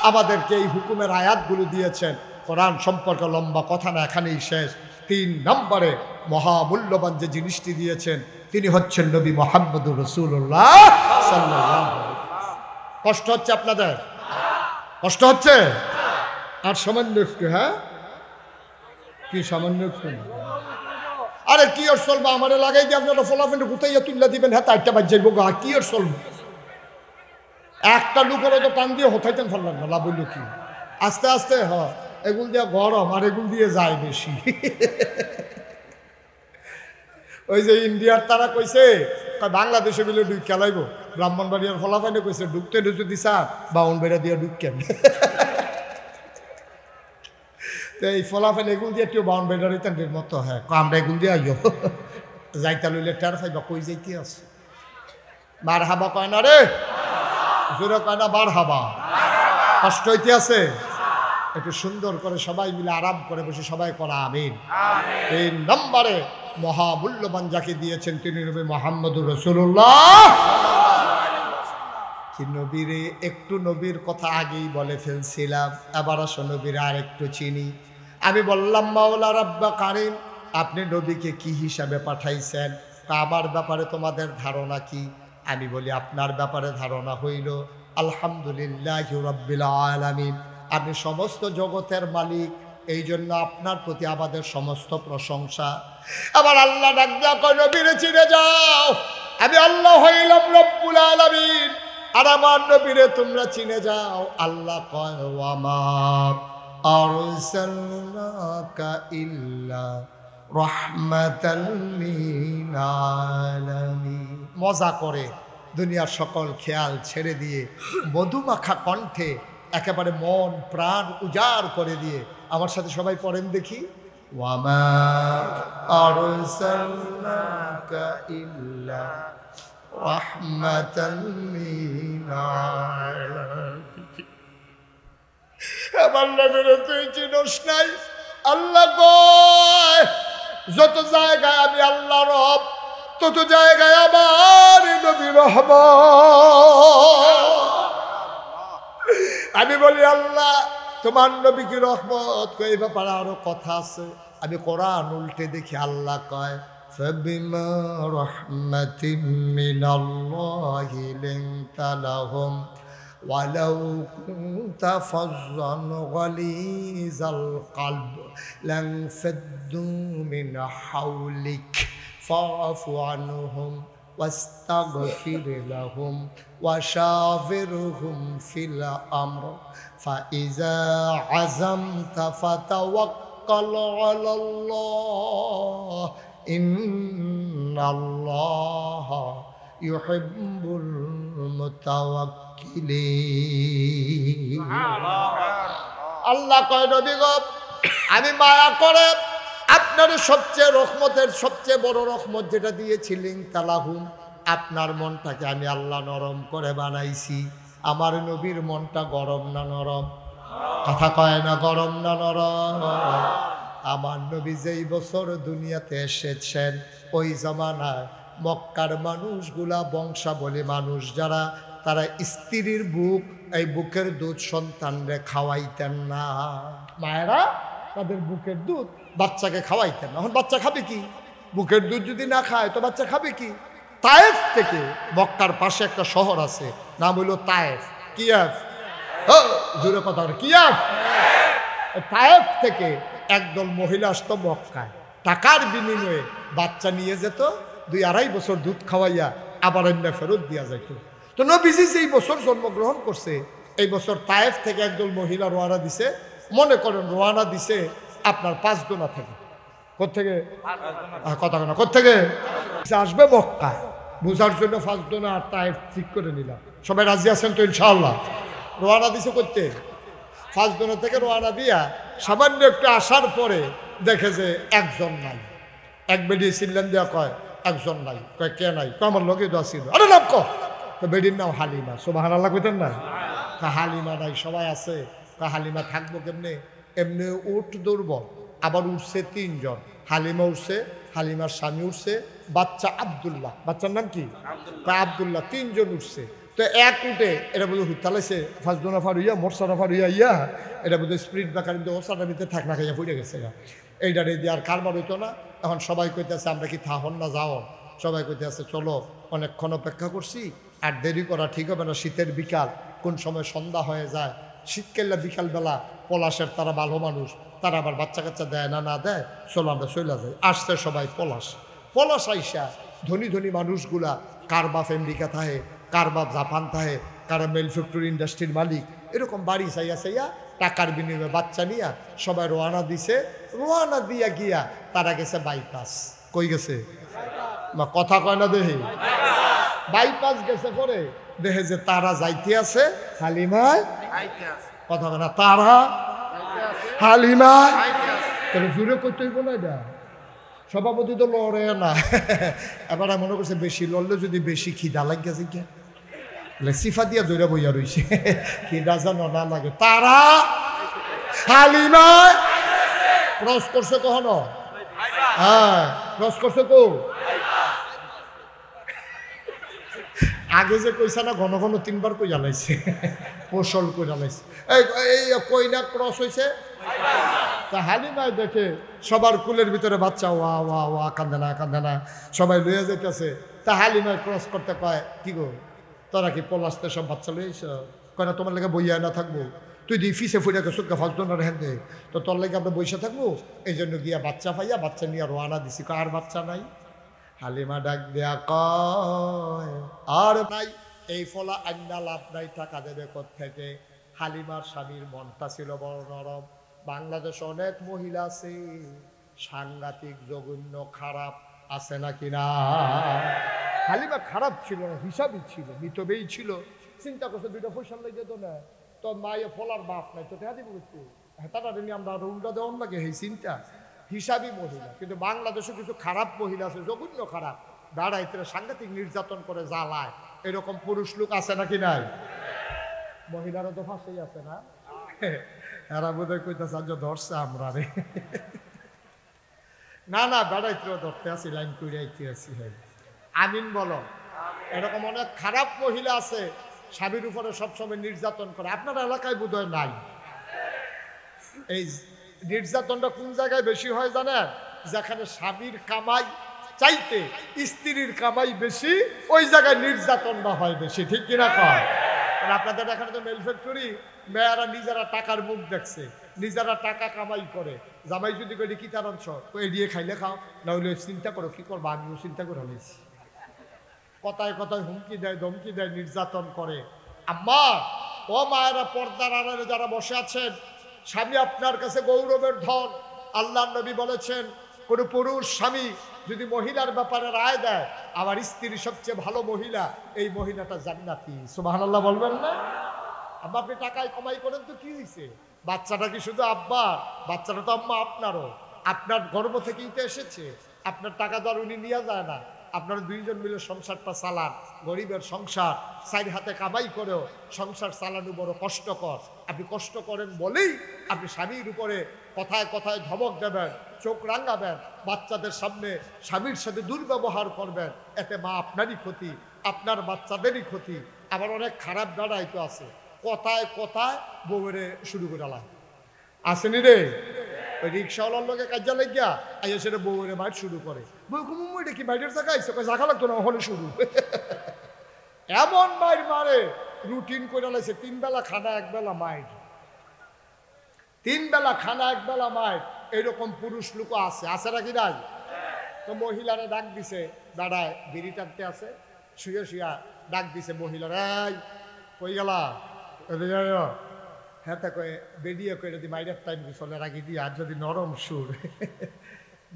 আমাদেরকে এই হুকুমের আয়াতগুলো দিয়েছেন। কোরআন সম্পর্কে লম্বা কথা না, এখানেই শেষ। 3 নম্বরে মহামূল্যবান যে জিনিসটি দিয়েছেন, তিনি হচ্ছেন নবী মুহাম্মদুর রাসূলুল্লাহ সাল্লাল্লাহু আলাইহি ওয়াসাল্লাম। কষ্ট হচ্ছে আপনাদের? কষ্ট হচ্ছে? আর সামান্য একটু, হ্যাঁ কি সামান্য একটু? আরে কি আর চলবো, আমারে লাগাই দিয়ে আপনারা ফলাফল গুতাইয়া তুললা দিবেন, হ্যাঁ তাইটা বাজ যাইব গা, কি আর চলবো? একটা লুকেরও তো টান দিয়ে হতাইতেন ফেললাম না, লাভ হইল কি? আস্তে আস্তে এগুল দিয়ে গরম আর এগুল দিয়ে যায় বেশি। ওই যে ইন্ডিয়ার তারা কইছে বাংলাদেশে মিলে ডুব খেলাইব, ব্রাহ্মণবাড়িয়ার ফলাফাইনে কইছে ঢুকতে ঢুকতে দিছা বাউনবেড়া দিয়ে ঢুকেন। তো এই ফলাফাইন এগুল দিয়ে কেউ বাউনবেড়ার ইতানের মতো, হ্যাঁ আমরা এগুল দিয়ে আইও যাইতা লইলে টের ফাইবা কই যাইতে আছে। মার হাবা কয় না রে, জোরে কয় না বার হাবা? কষ্ট হইতে আছে? একটু সুন্দর করে সবাই মিলে আরাম করে বসে সবাই করা আমিন। 3 নম্বরে মহামূল্যবান যাকে দিয়েছেন, তিনি নবী মুহাম্মদুর রাসূলুল্লাহ। কি নবীরে, একটু নবীর কথা আগেই বলে ফেলছিলাম, এবার আসো নবীর আর একটু চিনি। আমি বললাম মাওলা রাব্বা কারীম, আপনি নবীকে কি হিসাবে পাঠাইছেন? আমার ব্যাপারে তোমাদের ধারণা কি? আমি বলি আপনার ব্যাপারে ধারণা হইল আলহামদুলিল্লাহি রাব্বিল আলামিন, আপনি সমস্ত জগতের মালিক, এই জন্য আপনার প্রতি আমাদের সমস্ত প্রশংসা। আবার আল্লাহ ডাক দিয়া কয় নবীরে চিনে যাও, আমি আল্লাহ হইলাম রব্বুল আলামিন, আর আমার নবীরে তোমরা চিনে যাও। আল্লাহ কয় ওয়ামা আরসালনাকা ইল্লা রাহমাতাল লিল আলামিন। মজা করে দুনিয়ার সকল খেয়াল ছেড়ে দিয়ে মধুমাখা কণ্ঠে একেবারে মন প্রাণ উজাড় করে দিয়ে আমার সাথে সবাই পড়েন দেখি, ওয়ামা আরসালনাকা ইল্লা রাহমাতাল লিল আলামিন। আমার নবীরে তুই চিনস নাই? আল্লাহ কয় যত জায়গায় আমি আল্লাহ রব, তত জায়গায় আমার নবী রহমত। আমি বলি আল্লাহ তোমার নবী কি রহমত? এই ব্যাপারে আরো কথা আছে। আমি কোরআন উল্টে দেখি, আল্লাহ কয় ফাবিমা রাহমাতিম মিনাল্লাহি লিনতা লাহুম ওয়ালাউ কুনতা ফাজ্জান গালিজাল কলব লানফাদ্দু মিন হাওলিক ফাআফু আনহুম واستغفر لهم وشاورهم في الأمر فإذا عزمت فتوكل তাওয়াক্কাল আলাল্লাহ ইন্নাল্লাহা ইউহিব্বুল মুতাওয়াক্কিলিন। আল্লাহ কয় নবী গো আমি মায়া করে আপনার সবচেয়ে রহমতের সবচেয়ে বড় রহমত যেটা দিয়েছিলেন তালাহুম, আপনার মনটাকে আমি আল্লাহ নরম করে বানাইছি। আমার নবীর মনটা গরম না নরম? কথা কয় না গরম না নরম? আমার নবী যেই বছর দুনিয়াতে এসেছেন ওই জমানায় মক্কার মানুষগুলা বংশাবলী মানুষ যারা, তারা স্ত্রীর বুক, এই বুকের দুধ সন্তানরে খাওয়াইতেন না। মায়েরা তাদের বুকের দুধ বাচ্চাকে খাওয়াইতেন না। এখন বাচ্চা খাবে কি? বুকের দুধ যদি না খায় তো বাচ্চা খাবে কি? তায়েফ থেকে, মক্কার পাশে একটা শহর আছে নাম হইল তায়েফ। কিয়াফ, জোরে কথা, কিয়াফ। তায়েফ থেকে একদল মহিলা আসতো মক্কায়, টাকার বিনিময়ে বাচ্চা নিয়ে যেত, 2-2.5 বছর দুধ খাওয়াইয়া আবার অন্য ফেরত দিয়া যাইত। তো নবীজি এই বছর জন্মগ্রহণ করছে, এই বছর তায়েফ থেকে একদল মহিলা রওনা দিছে। মনে করেন রওনা দিছে আপনার 5 দোনা থেকে। কোত্থেকে? কথা না, কোত্থেকে আসবে? মক্কায়। বুঝার জন্য 5 দোনা আর তায়েফ ঠিক করে নিলাম। সবাই রাজি আছেন তো ইনশাআল্লাহ? রওনা দিছে করতে 5 দোনা থেকে রওনা দিয়া সামান্য একটু আসার পরে দেখে যে একজন নাই। এক বেডি চিল্লান দিয়া কয় একজন নাই। কয় কে নাই? কয় আমার লগে তো আসছিল। আরে নাম কো। তো বেডির নাম হালিমা। সুবহানাল্লাহ কইতেন না? হালিমা নাই, সবাই আছে। হালিমা থাকবো কেমনে? এমনি উঠ দুর্বল, আবার উঠছে 3 জন। হালিমা উঠছে, হালিমার স্বামী উঠছে, বাচ্চা আব্দুল্লাহ, বাচ্চার নাম কি? আব্দুল্লাহ। 3 জন উঠছে। তো এক উঠে এটা বোধ হুতালাইছে, 5 দোনা ফার হইয়া মোরসানা ফার হইয়া ইয়া এটা বোধ স্প্রিট বাকার ওসাটার ভিতরে থাক না খাইয়া পড়ে গেছে। এইটারে দিয়ে আর কারবার হইতো না। এখন সবাই কইতেছে আমরা কি থাহন না যাও? সবাই কইতেছে চলো, অনেকক্ষণ অপেক্ষা করছি, আর দেরি করা ঠিক হবে না। শীতের বিকাল, কোন সময় সন্ধ্যা হয়ে যায়। শীতকালে বিকালবেলা পলাশের তারা ভালো মানুষ, তারা আবার বাচ্চা কাচ্চা দেয় না, না দেয়, চলো আমরা চলে যাই। আসছে সবাই পলাশ আইসা ধনী ধনী মানুষগুলা, কার বাপ আমেরিকা থাহে, কার বাপ জাপান থাহে, কারা মেল ফ্যাক্টরি ইন্ডাস্ট্রির মালিক, এরকম বাড়ি চাইয়া টাকার বিনিময়ে বাচ্চা নিয়া সবাই রওনা দিছে। রওনা দিয়া গিয়া তারা গেছে বাইপাস। কই গেছে? কথা কয় না দেখি। বাইপাস গেছে পরে দেখে যে তারা যাইতে আছে, হালিমায় কথা কয় না, তারা হালিমায়। তাহলে জুড়ে করতে হইব না? এটা সভাপতি তো লড়ে না। এবার মনে করছে বেশি লড়লে যদি বেশি খিদা লাগিয়া যে সিফা দিয়া দৌড়া বইয়া রইছে, খিদা যেন না লাগে। তারা হালিমায় ক্রস করছে কখনো? হ্যাঁ, ক্রস করছে কো? আগে যে কইসা না ঘন ঘন 3 বার কই জ্বালাইছে, পোষল কই জ্বালাইছে। এই কই না ক্রস হয়েছে। তা হালিমায় দেখে সবার কুলের ভিতরে বাচ্চা, ওয়া ওয়া ওয়া, কান্দে না, সবাই লইয়া যাইতেছে। তা হালিমায় ক্রস করতে কয় কি গো তোরা কি পলাশতে সব বাচ্চা লইছ? কয় না, তোমার লেগে বইয়া না থাকবো, তুই দি ফিসে ফুটে গেছো 5 দোনার হেঁদে, তো তোর লেগে আমরা বইসা থাকবো। এই জন্য গিয়া বাচ্চা পাইয়া বাচ্চা নিয়ে রওনা দিছি। আর বাচ্চা নাই। হালিমা ডাক দেয়া কয় আর নাই, এই ফলা আন্না লাভ নাই, টাকা দেবে কোত্থেকে? হালিমার স্বামীর মনটা ছিল বড় নরম। বাংলাদেশে অনেক মহিলা আছে সাংঘাতিক জঘন্য খারাপ, আছে নাকি না? হালিমা খারাপ ছিল না, হিসাবই ছিল, মিতবেই ছিল। চিন্তা করছে 2টা পয়সা লেগে তো না, তো মায়ে ফলার বাপ নাই, তো দেখা দিব করতে হেতাটা নিয়ে আমরা উল্টা দেওয়ার লাগে। এই চিন্তা হিসাবই মহিলা। কিন্তু বাংলাদেশে কিছু খারাপ মহিলা আছে, জঘন্য খারাপ, দাঁড়াইতে সাংঘাতিক নির্যাতন করে জ্বালায়, এরকম পুরুষ লোক আছে নাকি নাই? মহিলারা তো ফাঁসেই আছে না? এরা বোধহয় কইতেছে যে ধরছে আমরা রে। না না, বেড়াইতে ধরতে আছি, লাইন করে আইতে আছি। আমিন বলো। এরকম অনেক খারাপ মহিলা আছে, স্বামীর উপরে সবসময় নির্যাতন করে। আপনার এলাকায় বোধহয় নাই। এই নির্যাতনটা কোন জায়গায় বেশি হয় জানেন? যেখানে স্বামীর কামাই চাইতে স্ত্রীর কামাই বেশি, ওই জায়গায় নির্যাতনটা হয় বেশি। ঠিক কিনা কয়? আপনাদের এখানে তো মেল ফ্যাক্টরি, মেয়েরা নিজেরা টাকার মুখ দেখছে, নিজেরা টাকা কামাই করে। জামাই যদি কই কি তার অংশ, ওই দিয়ে খাইলে খাও, না হলে চিন্তা করো কি করবো, আমিও চিন্তা করে নিয়েছি। কথায় কথায় হুমকি দেয়, ধমকি দেয়, নির্যাতন করে। আম্মা, ও মায়েরা, পর্দার আড়ালে যারা বসে আছেন, স্বামী আপনার কাছে গৌরবের ধন, আল্লাহ নবী বলেছেন, কোন পুরুষ স্বামী যদি মহিলার ব্যাপারে রায় দেয় আমার স্ত্রীর সবচেয়ে ভালো মহিলা, এই মহিলাটা জান্নাতি। সুবহানাল্লাহ বলবেন না? আব্বা আপনি টাকায় কমাই করেন তো কি হয়েছে? বাচ্চাটা কি শুধু আব্বা? বাচ্চাটা তো আম্মা আপনারও, আপনার গর্ভ থেকেই তো এসেছে। আপনার টাকা তো আর উনি নিয়ে যায় না। আপনারা দুইজন মিলে সংসারটা চালান। গরিবের সংসার, সাইড হাতে কামাই করেও সংসার চালানো বড় কষ্টকর। আপনি কষ্ট করেন বলেই আপনি স্বামীর উপরে কথায় কথায় ধমক দেবেন, চোখ রাঙাবেন, বাচ্চাদের সামনে স্বামীর সাথে দুর্ব্যবহার করবেন। এতে মা আপনারই ক্ষতি, আপনার বাচ্চাদেরই ক্ষতি। আবার অনেক খারাপ বেড়াই তো আছে, কথায় কথায় বউরে শুরু করে আলা আসেনি রে। ওই রিক্সাওয়ালার লোকে কাজা লাগিয়া আইয়া সেটা বউরে মাইট শুরু করে। বউ কুমু এটা কি মাইটের জায়গা আইসে জায়গা লাগতো না, হলে শুরু এমন মাইট মারে রুটিন করে লাইছে। 3 বেলা খানা 1 বেলা মাইট, 3 বেলা খানা 1 বেলা মাইট। এইরকম পুরুষ লোক আছে, আছে নাকি নাই? তো মহিলারা ডাক দিছে, দাঁড়ায় বিড়ি টানতে আছে, শুয়ে শুয়া ডাক দিছে মহিলারা, এই কই গেলা? হ্যাঁ তা কয়ে বেরিয়ে কয়ে যদি মাইরের টাইম চলে রাখি দিয়ে, আর যদি নরম সুর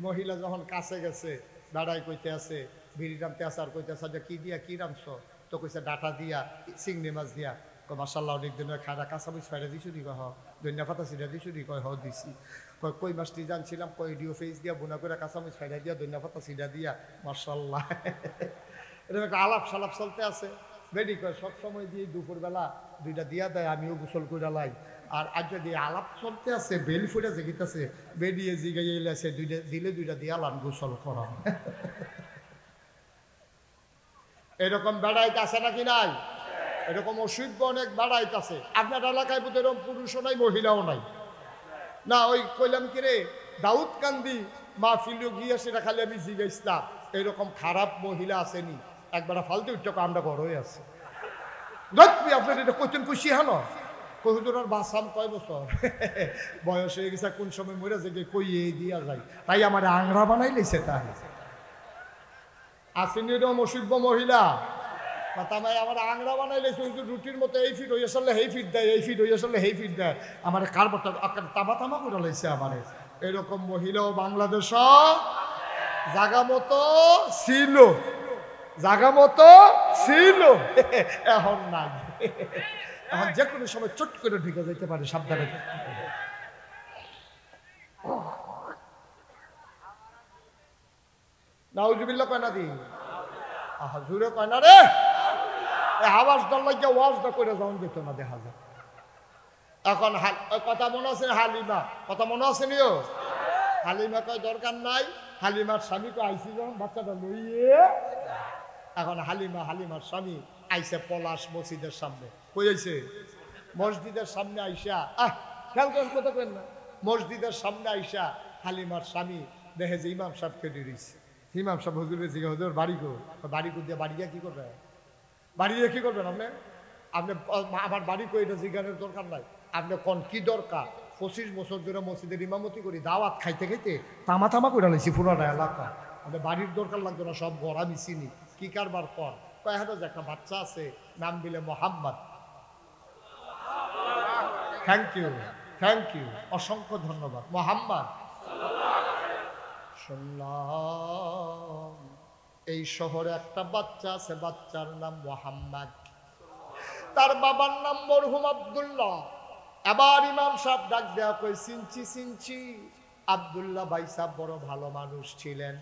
মহিলা যখন কাছে গেছে দাঁড়ায় কইতে আছে, বিড়ি টানতে আছে, আর কইতে আছে যে কি দিয়া কি রামছ? তো কইছে ডাটা দিয়া, চিংড়ি মাছ দিয়া। কয় মাশাআল্লাহ অনেক দিন খানা কাঁচামরিচ ফাইডা দিছু দি? কয় হ। ধনিয়া পাতা ছিটা দিছু দি? কয় হ দিছি। কয় কই মাছটি জানছিলাম? কয় ডিও ফেস দিয়া বোনা করে কাঁচামরিচ ফাইডা দিয়া ধনিয়া পাতা ছিটা দিয়া। মাশাআল্লাহ এরকম একটা আলাপ সালাপ চলতে আছে। বেডি কয় সবসময় দিয়ে দুপুরবেলা 2টা দিয়া দেয়, আমিও গোসল করে লাই। আর আজ যদি আলাপ চলতে আছে, বেল ফুটে জেগিতেছে, বেরিয়ে জিগাইলে আছে 2টা দিলে 2টা দিয়া লান গোসল করা এরকম বেড়াইতে আছে নাকি নাই? এরকম অসুখ অনেক বেড়াইতে আছে। আপনার এলাকায় বোধ এরকম পুরুষও নাই, মহিলাও নাই না। ওই কইলাম কি রে, দাউদ কান্দি মা ফিল্ড গিয়ে সেটা খালি আমি জিগাইছিলাম, এরকম খারাপ মহিলা আসেনি। একবার ফালতু উঠতে আমরা ঘর হয়ে আছে আপনার এটা কইতেন খুশি হানো কহুদুরার বাসাম কয় বছর বয়স হয়ে গেছে, কোন সময় মরে যে কইয়ে দিয়া যায়, তাই আমার আংরা বানাই লেছে। তাই আসেনি এরকম অসভ্য মহিলা, কথা ভাই আমার আংরা বানাই লেছে। রুটির মতো এই ফিট হয়ে আসলে হেই ফিট দেয়, এই ফিট হয়ে আসলে হেই ফিট দেয়। আমার কারবারটা তামা তামা করে লেছে আমার। এরকম মহিলাও বাংলাদেশ জাগা মতো ছিল, জাগা মতো ছিল, এখন নাই। এখন যে কোনো সময় চট করে ঢুকে যেতে পারে, সাবধানে। নাউজুবিল্লাহ কয় না দি, আহা জুড়ে কয় না রে। আওয়াজ দল লাগিয়া ওয়াজটা করে যখন যেত না দেখা যায়। এখন কথা মনে আছে হালিমা, কথা মনে আছে নিও? হালিমা কয় দরকার নাই। হালিমার স্বামী কয় আইসি যখন বাচ্চাটা লইয়ে। এখন হালিমার স্বামী আইসে পলাশ মসজিদের সামনে। কই আইছে? মসজিদের সামনে আইসা, খেয়াল করেন কথা কেন না, মসজিদের সামনে আইসা হালিমার স্বামী দেখে যে ইমাম সাহেবকে দিয়েছে। ইমাম সাহেব হুজুরের জিজ্ঞাসা, হুজুর বাড়ি কো? বাড়ি কো দিয়ে বাড়ি গিয়ে কি করবে? বাড়ি গিয়ে কি করবেন আপনি? আপনি আমার বাড়ি কো এটা জিজ্ঞানের দরকার নাই। আপনি কোন কি দরকার? 25 বছর ধরে মসজিদের ইমামতি করি, দাওয়াত খাইতে খাইতে তামা তামা করে লাইছি পুরোটা এলাকা। আমাদের বাড়ির দরকার লাগতো না, সব ঘর আমি চিনি। কি কারবার পর কয় হাজার যে একটা বাচ্চা আছে, নাম দিলে Mohammad. Thank you, thank you, অসংখ্য ধন্যবাদ। মোহাম্মদ শুনলাম এই শহরে একটা বাচ্চা আছে, বাচ্চার নাম মোহাম্মদ, তার বাবার নাম মরহুম আব্দুল্লাহ। এবার ইমাম সাহেব ডাক দেয়া কই, চিনছি চিনছি, আব্দুল্লাহ ভাই সাহেব বড় ভালো মানুষ ছিলেন।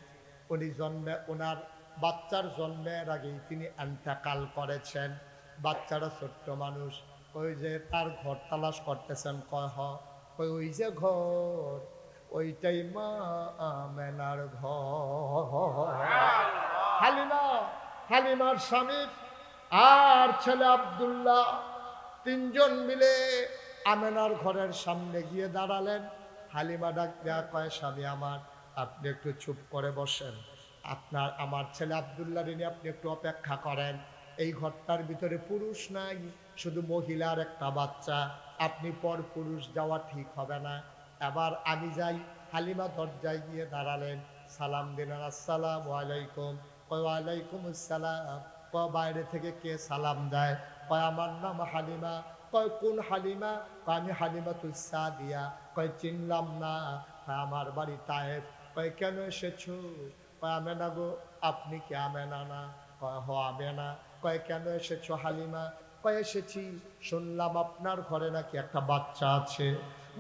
উনি জন্মে, ওনার বাচ্চার জন্মের আগেই তিনি এন্তেকাল করেছেন। বাচ্চারা ছোট্ট মানুষ। ওই যে তার ঘর তালাশ করতেছেন, কয় হ, ওই যে ঘর, ওইটাই মা আমেনার ঘর। হালিমার স্বামী আর ছেলে আব্দুল্লাহ 3 জন মিলে আমেনার ঘরের সামনে গিয়ে দাঁড়ালেন। হালিমা ডাক দেয়া কয়, স্বামী আমার, আপনি একটু চুপ করে বসেন। আমার ছেলে আব্দুল্লাহ নিয়ে আপনি একটু অপেক্ষা করেন। এই ঘরটার ভিতরে পুরুষ নাই, শুধু মহিলার একটা বাচ্চা। আপনি পর পুরুষ যাওয়া ঠিক হবে না। এবার আমি যাই। হালিমা দরজায় গিয়ে দাঁড়ালেন, সালাম দিলেন, আসসালামু আলাইকুম। কয় ওয়ালাইকুম আসসালাম। কয় বাইরে থেকে কে সালাম দেয়? কয় আমার নাম হালিমা। কয় কোন হালিমা? কয় আমি হালিমা তুই সাদিয়া। কয় চিনলাম না। আমার বাড়ি তায়েফ। কয় কেন এসেছো? কয় আমেনা গো, আপনি কি আমেনা না? কয় হ আমেনা। কয় কেন এসেছো হালিমা? কয় এসেছি, শুনলাম আপনার ঘরে নাকি একটা বাচ্চা আছে,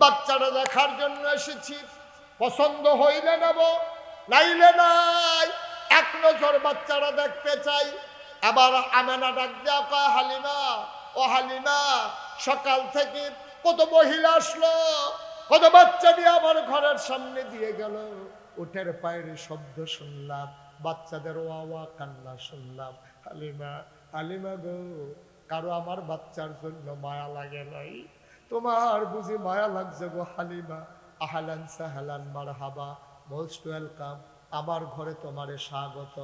বাচ্চাটা দেখার জন্য এসেছি, পছন্দ হইলে নেব, নাইলে নাই, এক নজর বাচ্চারা দেখতে চাই। আবার আমেনা ডাক দেয়া কয় হালিমা, ও হালিমা, সকাল থেকে কত মহিলা আসলো, কত বাচ্চা নিয়ে আমার ঘরের সামনে দিয়ে গেল, উটের পায়ের শব্দ শুনলাম, বাচ্চাদের ওয়া ওয়া কান্না শুনলাম। হালিমা, হালিমা গো, কারো আমার বাচ্চার জন্য মায়া লাগে নাই? তোমার বুঝি মায়া লাগছে গো হালিমা? আহলান সাহলান মারহাবা, মোস্ট ওয়েলকাম, আমার ঘরে তোমারে স্বাগত।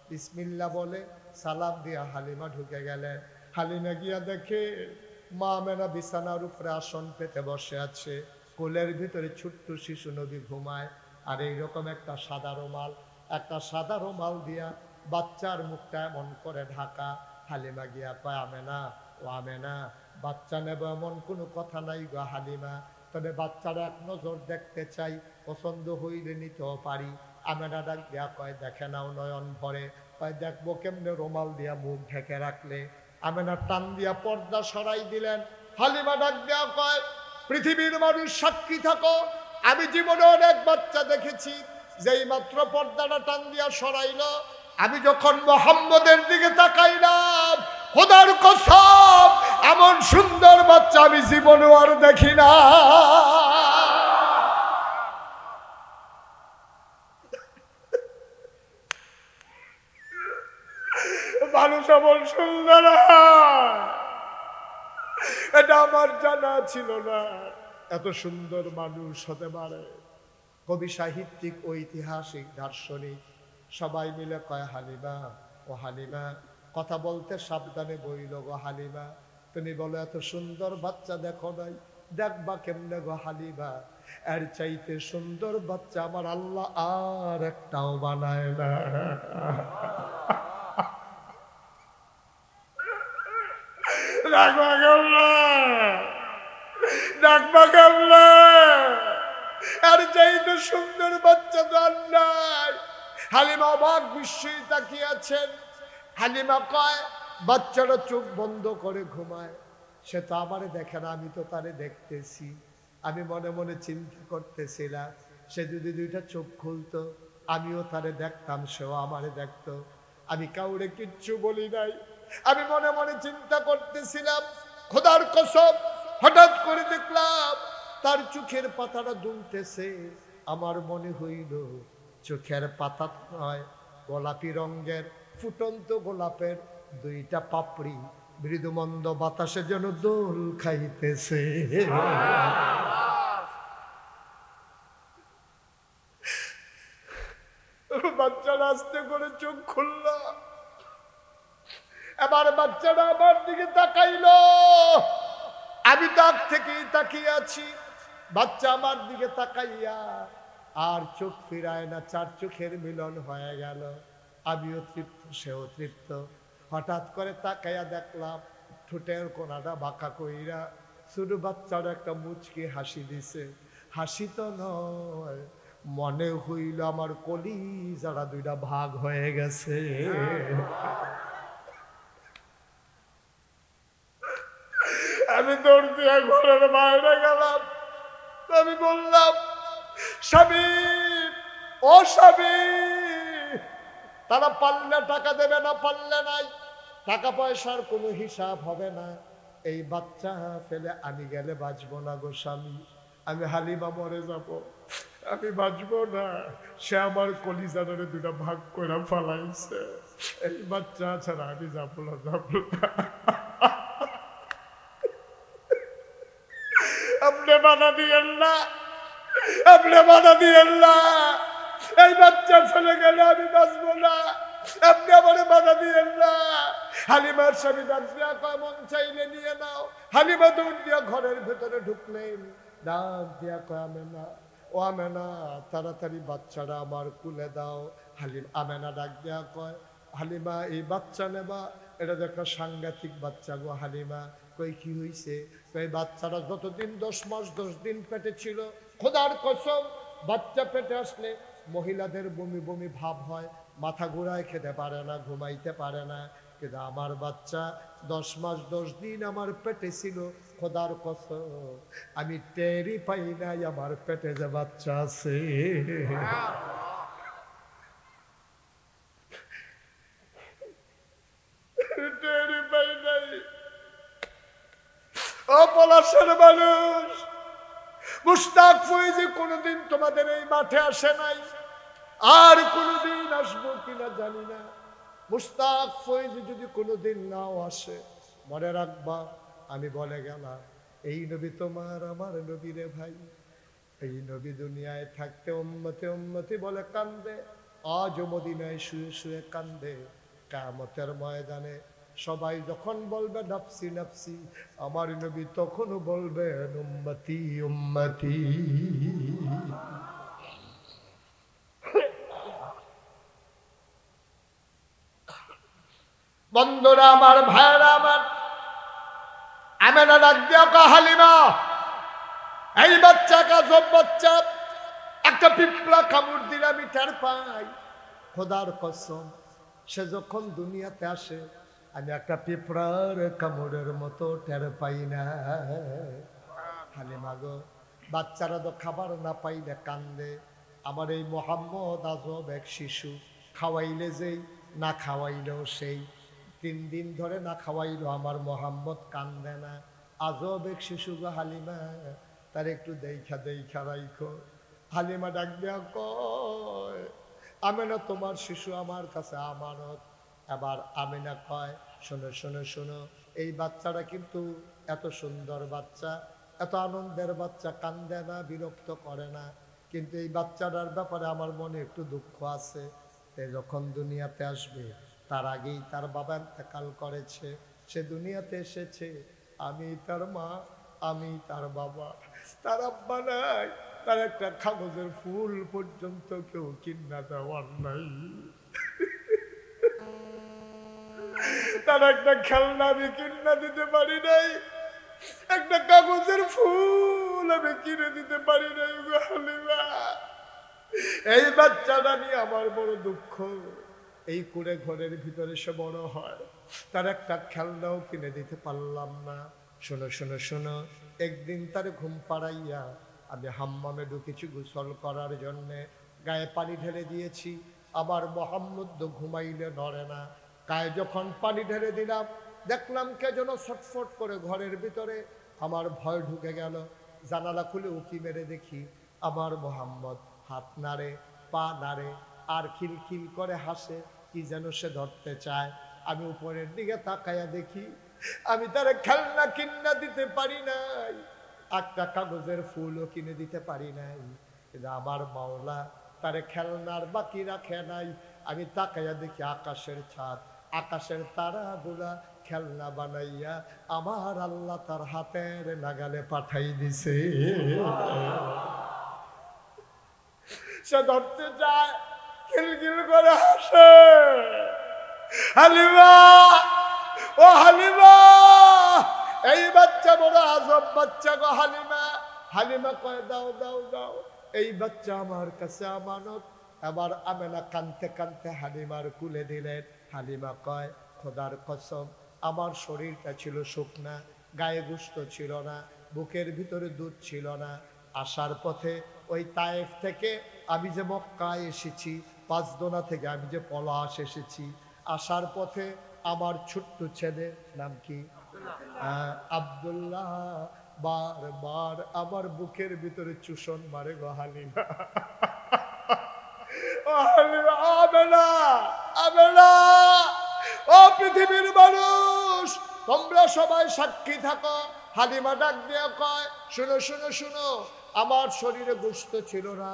বিসমিল্লাহ বলে সালাম দিয়া হালিমা ঢুকে গেলেন। হালিমা গিয়া দেখে মা আমেনা বিছানার উপরে আসন পেতে বসে আছে, কোলের ভিতরে ছোট্ট শিশু নবী ঘুমায়, আর এইরকম একটা সাদা রুমাল দিয়া বাচ্চার মুখটা এমন করে ঢাকা। হালিমা গিয়া কয় আমেনা, ও আমেনা, বাচ্চা নেব এমন কোনো কথা নাই গো হালিমা, তবে বাচ্চারা এক নজর দেখতে চাই, পছন্দ হইলে নিতেও পারি। আমেনা ডাক দিয়া কয় দেখে নাও নয়ন ভরে। কয় দেখবো কেমনে, রুমাল দিয়া মুখ ঢেকে রাখলে। আমেনা টান দিয়া পর্দা সরাই দিলেন। হালিমা ডাক দিয়া কয় পৃথিবীর মানুষ সাক্ষী থাকো, আমি জীবনে অনেক বাচ্চা দেখেছি, যেই মাত্র পর্দাটা টান দিয়া সরাইল, আমি যখন মুহাম্মদের দিকে তাকাইলাম, খোদার কসম এমন সুন্দর বাচ্চা আমি জীবনে আর দেখি না। মানুষ এমন সুন্দর, এটা আমার জানা ছিল না, এত সুন্দর মানুষ হতে পারে। কবি, সাহিত্যিক, ঐতিহাসিক, দার্শনিক সবাই মিলে কয় হালিমা, ও হালিমা, কথা বলতে সাবধানে বইল গো হালিমা, তুমি বলো এত সুন্দর বাচ্চা দেখো নাই, দেখবা কেমনে গো হালিমা? এর চাইতে সুন্দর বাচ্চা আমার আল্লাহ আর একটাও বানায় না। ডাকবা কেমনে, ডাকবা কেমনে? আর চাইতে সুন্দর বাচ্চা তো আর নাই। হালিমা অবাক বিস্ময়ে তাকিয়ে আছেন। হালিমা কয় বাচ্চারা চোখ বন্ধ করে ঘুমায়, সে তো আমারে দেখে না, আমি তো তারে দেখতেছি। আমি মনে মনে চিন্তা করতেছিলাম, সে যদি দুইটা চোখ খুলতো, আমিও তারে দেখতাম, সেও আমারে দেখতো। আমি কাউরে কিচ্ছু বলি নাই, আমি মনে মনে চিন্তা করতেছিলাম। খোদার কসম, হঠাৎ করে দেখলাম তার চোখের পাতাটা দুলতেছে। আমার মনে হইল চোখের পাতা নয়, গোলাপি রঙের ফুটন্ত গোলাপের দুইটা পাপড়ি মৃদুমন্দ বাতাসে যেন দোল খাইতেছে। বাচ্চারা আস্তে করে চোখ খুলল, এবার বাচ্চারা আমার দিকে তাকাইলো। আমি তাক থেকেই তাকিয়ে আছি, বাচ্চা আমার দিকে তাকাইয়া আর চোখ ফিরায় না, চার চোখের মিলন হয়ে গেল। আমিও তৃপ্ত, সেও তৃপ্ত। হঠাৎ করে তাকাইয়া দেখলাম ঠোঁটের কোনাটা বাঁকা কইরা ছোট বাচ্চার একটা মুচকি হাসি দিছে। হাসি তো নয়, মনে হইল আমার কলিজারা দুইটা ভাগ হয়ে গেছে। আমি দৌড় দিয়ে ঘরের বাইরে গেলাম। আমি বললাম, স্বামী, ও স্বামী, তারা পারলে টাকা দেবে না, পারলে নাই, টাকা পয়সার কোনো হিসাব হবে না। এই বাচ্চা ফেলে আমি গেলে বাঁচবো না গো স্বামী, আমি হালিমা মরে যাব, আমি বাঁচবো না। সে আমার কলিজারে দুটা ভাগ করে ফালাইছে, এই বাচ্চা ছাড়া আমি যাবো না, যাবো না। আপনি বাধা দিয়েন না, আপনি বাধা দিয়েন না, এই বাচ্চা ফেলে গেলে আমি বাঁচবো না, আপনি আমার বাধা দিয়েন না। হালিমার স্বামী ডাক দিয়া কয় মন চাইলে নিয়ে নাও। হালিমা দৌড় দিয়া ঘরের ভেতরে ঢুকলেন, ডাক দিয়া কয় আমেনা, ও আমেনা, তাড়াতাড়ি বাচ্চারা আমার কুলে দাও। আমেনা ডাক দিয়া কয় হালিমা, এই বাচ্চা নেবা? এটা তো একটা সাংঘাতিক বাচ্চা গো হালিমা। কই কি হইছে? কই বাচ্চাটা যতদিন 10 মাস 10 দিন পেটে ছিল, খোদার কসম বাচ্চা পেটে আসলে মহিলাদের বমি বমি ভাব হয়, মাথা ঘুরায়, খেতে পারে না, ঘুমাইতে পারে না। কিন্তু আমার বাচ্চা 10 মাস 10 দিন আমার পেটে ছিল, খোদার কসম আমি টেরই পাই নাই আমার পেটে যে বাচ্চা আছে। টেরই পাই নাই। ও পলাশের মানুষ, মুশতাক ফয়েজী কোনোদিন তোমাদের এই মাঠে আসে নাই, আর কোনোদিন আসবো কিনা জানি না। মুশতাক ফয়েজী যদি কোনোদিন নাও আসে, মনে রাখবা আমি বলে গেলাম এই নবী তোমার আমার নবী রে ভাই। এই নবী দুনিয়ায় থাকতে উম্মতে উম্মতি বলে কান্দে, আজও মদিনায় শুয়ে শুয়ে কান্দে। কিয়ামতের ময়দানে সবাই যখন বলবে নাফসি নাফসি, আমার নবী তখনও বলবেন উম্মতি উম্মতি। বন্ধুরা আমার, ভাইরা আমার, আমেনা ডাক দিয়া কয় হালিমা, এই বাচ্চা গজব বাচ্চা, একটা পিঁপড়া কামড় দিলে আমি টের পাই। খোদার কসম সে যখন দুনিয়াতে আসে আমি একটা পিঁপড়ার কামড়ের মতো টের পাই না। হালিমা গো, বাচ্চারা তো খাবার না পাইলে কান্দে। আমার এই মোহাম্মদ আজব এক শিশু, খাওয়াইলে যেই না খাওয়াইলেও সেই। 3 দিন ধরে না খাওয়াইলো আমার মোহাম্মদ কান্দে না। আজব এক শিশু গো হালিমা, তার একটু দেখা দেখা রাইখো। হালিমা ডাক দেয়া কয়, আমেনা তোমার শিশু আমার কাছে আমানত। এবার আমেনা কয়, শোনো শোনো শোনো, এই বাচ্চাটা কিন্তু এত সুন্দর বাচ্চা, এত আনন্দের বাচ্চা, কান্দে না, বিরক্ত করে না। কিন্তু এই বাচ্চাটার ব্যাপারে আমার মনে একটু দুঃখ আছে। যখন দুনিয়াতে আসবে তার আগেই তার বাবা ইন্তেকাল করেছে। সে দুনিয়াতে এসেছে, আমি তার মা, আমি তার বাবা, তার আব্বা নাই, তার একটা কাগজের ফুল পর্যন্ত কেউ কিনা দেওয়ার নাই, তার একটা খেলনা আমি কিনা দিতে পারি নাই, একটা কাগজের ফুল আমি কিনে দিতে পারি নাই। হালিমা, এই বাচ্চাটা নিয়ে আমার বড় দুঃখ। এই কুড়ে ঘরের ভিতরে সে বড় হয়, তার একটা খেলনাও কিনে দিতে পারলাম না। শোনো শোনো শোনো, একদিন তার ঘুম পাড়াইয়া আমি হাম্মামে ঢুকেছি গোসল করার জন্যে, গায়ে পানি ঢেলে দিয়েছি। আবার মোহাম্মদ ঘুমাইলে নড়ে না। গায়ে যখন পানি ঢেলে দিলাম, দেখলাম কে যেন ছটফট করে ঘরের ভিতরে। আমার ভয় ঢুকে গেল, জানালা খুলে উঁকি মেরে দেখি আমার মোহাম্মদ হাত নাড়ে, পা নাড়ে, আর খিলখিল করে হাসে, কি যেন সে ধরতে চায়। আমি উপরের দিকে তাকাইয়া দেখি আমি তার খেলনা কিনা দিতে পারি নাই, একটা কাগজের ফুলও কিনে দিতে পারি নাই। কিন্তু আমার মাওলা তার খেলনার বাকি রাখে নাই। আমি তাকাইয়া দেখি আকাশের ছাদ, আকাশের তারাগুলা খেলনা বানাইয়া আমার আল্লাহ তার হাতের নাগালে পাঠাই দিছে। সে ধরতে যায়, খিলখিল করে হাসে। হালিমা, ও হালিমা, এই বাচ্চা বড় আজব বাচ্চা গো হালিমা। হালিমা কয়, দাও দাও দাও, এই বাচ্চা আমার কাছে আমানত। এবার আমেনা কানতে কানতে হালিমার কুলে দিলেন। হালিমা কয়, খোদার কসম আমার শরীরটা ছিল শুকনা, গায়ে গোশত ছিল না, বুকের ভিতরে দুধ ছিল না। আসার পথে ওই তায়েফ থেকে আমি যে মক্কায় এসেছি, পাঁচদোনা থেকে আমি যে পলাশ এসেছি, আসার পথে আমার ছোট্ট ছেলে, নাম কি, আব্দুল্লাহ, বারবার আমার বুকের ভিতরে চুষণ মারে গো হালিমা। ও হালিমা, আমেনা, আমেনা, ও পৃথিবীর মানুষ, তোমরা সবাই সাক্ষী থাকো। হালিমা ডাক দিয়া কয়, শুনো শুনো শুনো, আমার শরীরে গোশত ছিল না,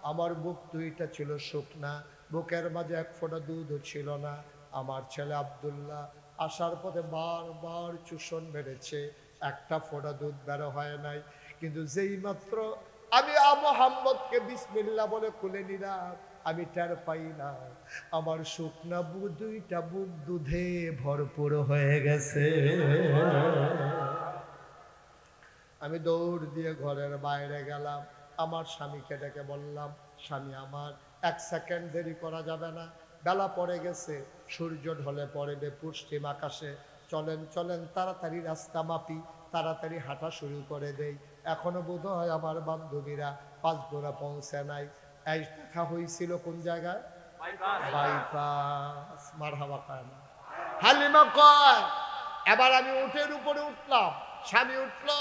আমার বুক দুইটা ছিল শুকনা, বুকের মাঝে এক ফোঁটা দুধও ছিল না। আমার ছেলে আব্দুল্লাহ আসার পথে বারবার চুষণ মেরেছে, একটা ফোঁটা দুধ বেরো হয় নাই। কিন্তু যেই মাত্র আমি মুহাম্মদকে বিসমিল্লাহ বলে খুলে নিলাম, আমি টের পাই না আমার শুকনা বুক দুইটা বুক দুধে ভরপুর হয়ে গেছে। আমি দৌড় দিয়ে ঘরের বাইরে গেলাম, আমার স্বামীকে ডেকে বললাম, স্বামী আমার, 1 সেকেন্ড দেরি করা যাবে না, বেলা পড়ে গেছে, সূর্য ঢলে পড়বে পশ্চিম আকাশে, চলেন চলেন তাড়াতাড়ি রাস্তা মাপি, তাড়াতাড়ি হাঁটা শুরু করে দেই। এখনো বোধ হয় আমার বান্ধবীরা 5 গোনা পৌঁছে নাই। এই দেখা হয়েছিল কোন জায়গায়? বাইপাস। মারহাবা কয় না? হালিমা কয়, এবার আমি উটের উপরে উঠলাম, স্বামী উঠলো,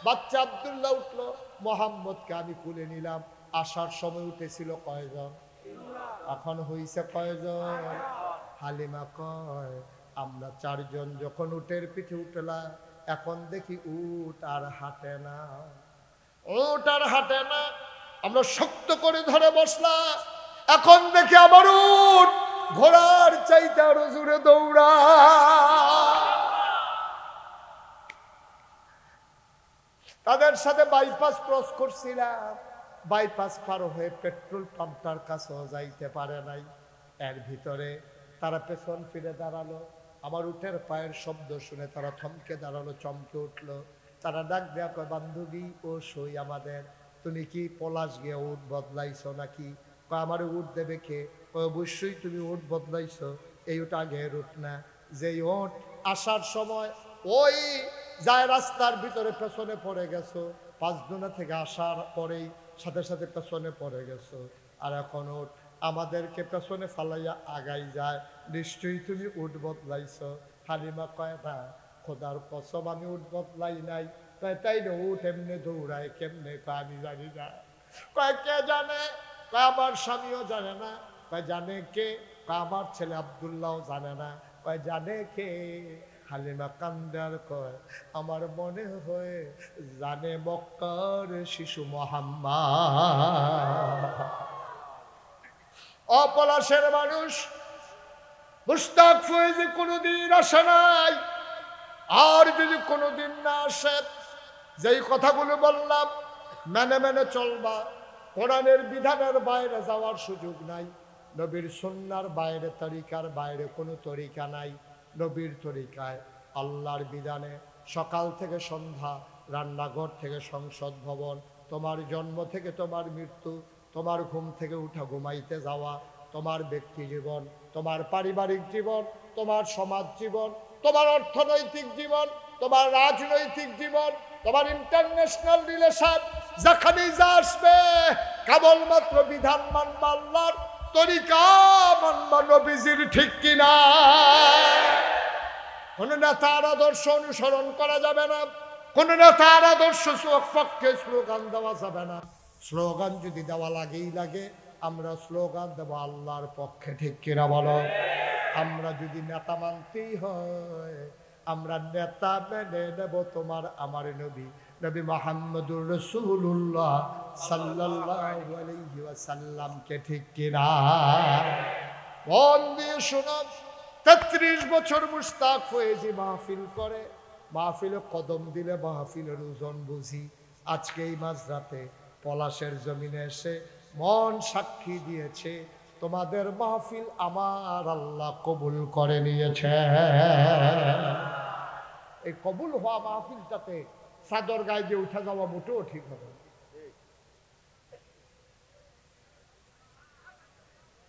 বাচ্চা আব্দুল্লাহ উঠলো, মোহাম্মদকে আমি কুলে নিলাম। আসার সময় উঠেছিল কয়জন? এখন হইছে কয়জন? হালিমা কয়, আমরা 4 জন যখন উটের পিঠে উঠলাম, এখন দেখি উট আর হাঁটে না, উট আর হাঁটে না। আমরা শক্ত করে ধরে বসলাম, এখন দেখি আমার উট ঘোড়ার চাইতে আরো জোরে দৌড়া। তাদের সাথে বাইপাস ক্রস করছিলাম, বাইপাস পার হয়ে পেট্রোল পাম্পটার কাছেও যাইতে পারে নাই। এর ভিতরে তারা পেছন ফিরে দাঁড়ালো, আমার উটের পায়ের শব্দ শুনে তারা থমকে দাঁড়ালো, চমকে উঠলো। তারা ডাক দেয়া কয়, বান্ধবী ও সই আমাদের, তুমি কি পলাশ গিয়ে উট বদলাইছো নাকি? কয়, আমার উট দেবে কে? অবশ্যই তুমি উট বদলাইছো, এই উট আগের উট না। যেই উট আসার সময় ওই যায় রাস্তার ভিতরে পেছনে পড়ে গেছো, 5 দিনা থেকে আসার পরেই সাথে সাথে পেছনে পড়ে গেছো, আর এখন উট আমাদেরকে পেছনে ফালাইয়া আগাই যায়, নিশ্চয়ই তুমি উট বদলাইছো। হালিমা কয়, না খোদার কসম আমি উট বদলাই নাই। কয়, তাই না, উট এমনি দৌড়ায় কেমনে? কয়, আমি জানি না। কয়, কে জানে? কয়, আমার স্বামীও জানে না। কয়, জানে কে? কয়, আমার ছেলে আব্দুল্লাহও জানে না। কয়, জানে কে? হালিমা কান্দার কয়, আমার মনে হয় জানে মক্কার শিশু মুহাম্মদ। অপলাশের মানুষ মুশতাক ফয়েজি কোনোদিন আসে নাই, আর যদি কোনোদিন না আসে, যেই কথাগুলো বললাম মেনে মেনে চলবা। কোরআনের বিধানের বাইরে যাওয়ার সুযোগ নাই, নবীর সুন্নাহর বাইরে, তরিকার বাইরে কোনো তরিকা নাই। নবীর তরিকায়, আল্লাহর বিধানে সকাল থেকে সন্ধ্যা, রান্নাঘর থেকে সংসদ ভবন, তোমার জন্ম থেকে তোমার মৃত্যু, তোমার ঘুম থেকে উঠা ঘুমাইতে যাওয়া, তোমার ব্যক্তি জীবন, তোমার পারিবারিক জীবন, তোমার সমাজ জীবন, তোমার অর্থনৈতিক জীবন, তোমার রাজনৈতিক জীবন, তোমার ইন্টারন্যাশনাল রিলেশন, যেখানেই যা আসবে কেবলমাত্র বিধান মানবা, আল্লাহর তরিকা মানবা, নবীজির, ঠিক কিনা? কোন নেতার আদর্শ অনুসরণ করা যাবে না, কোন নেতার আদর্শ পক্ষে স্লোগান দেওয়া যাবে না। স্লোগান যদি দেওয়া লাগেই লাগে, আমরা স্লোগান দেব আল্লাহর পক্ষে, ঠিক কিনা বলো? আমরা যদি নেতা মানতেই হয়, আমরা নেতা মেনে নেব তোমার আমার নবী, নবী মুহাম্মদুর রাসূলুল্লাহ সাল্লাল্লাহু আলাইহি ওয়াসাল্লামকে, ঠিক কিনা? মন দিয়ে শোনো, 33 বছর মুশতাক ফয়েজি মাহফিল করে, মাহফিলে কদম দিলে মাহফিলের ওজন বুঝি। আজকে এই মাঝরাতে পলাশের জমিনে এসে মন সাক্ষী দিয়েছে, তোমাদের মাহফিল আমার আল্লাহ কবুল করে নিয়েছে। এই কবুল হওয়া মাহফিলটাতে চাদর গায়ে দিয়ে উঠে যাওয়া মোটেও ঠিক হবে না,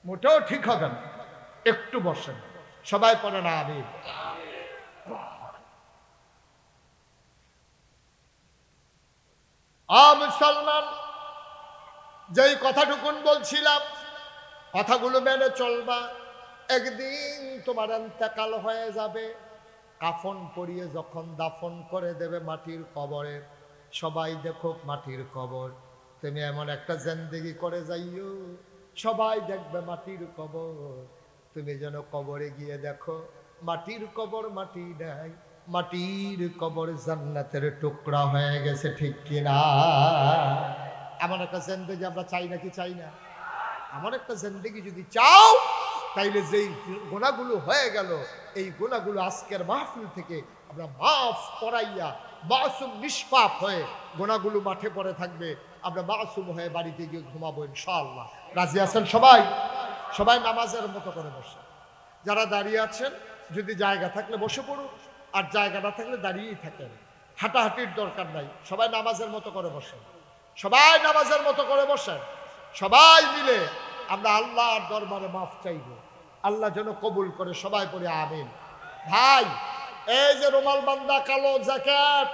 মোটেও ঠিক হবে না। একটু বসেন, সবাই পড়ে না আমি। মুসলমান, যেই কথাটুকুন বলছিলাম, কথাগুলো মেনে চলবা। একদিন তোমার ইন্তেকাল হয়ে যাবে, কাফন পরিয়ে যখন দাফন করে দেবে মাটির কবরে, সবাই দেখো মাটির কবর, তুমি এমন একটা জিন্দেগি করে যাইও, সবাই দেখবে মাটির কবর। তুমি যেন কবরে গিয়ে দেখো মাটির কবর মাটি নাই, মাটির কবর জান্নাতের টুকরা হয়ে গেছে, ঠিক কিনা? এমন একটা জিন্দেগি আমরা চাই নাকি চাই না? এমন একটা জিন্দেগি যদি চাও, তাইলে যেই গুনাহগুলো হয়ে গেল, এই গুনাহগুলো আজকের মাহফিল থেকে আমরা মাফ করাইয়া মাসুম নিষ্পাপ হয়ে গুনাহগুলো মাঠে পড়ে থাকবে, আমরা মাসুম হয়ে বাড়িতে গিয়ে ঘুমাবো ইনশাআল্লাহ। রাজি আছেন সবাই? সবাই নামাজের মতো করে বসে, যারা দাঁড়িয়ে আছেন যদি জায়গা থাকলে বসে পড়ুন, আর জায়গা না থাকলে দাঁড়িয়েই থাকেন, হাঁটাহাঁটির দরকার নাই, সবাই নামাজের মতো করে বসেন। সবাই নামাজের মতো করে বসেন, সবাই মিলে আমরা আল্লাহর দরবারে মাফ চাইব, আল্লাহ যেন কবুল করে। সবাই পড়ে আমিন। ভাই, এই যে রুমাল বান্দা কালো জ্যাকেট,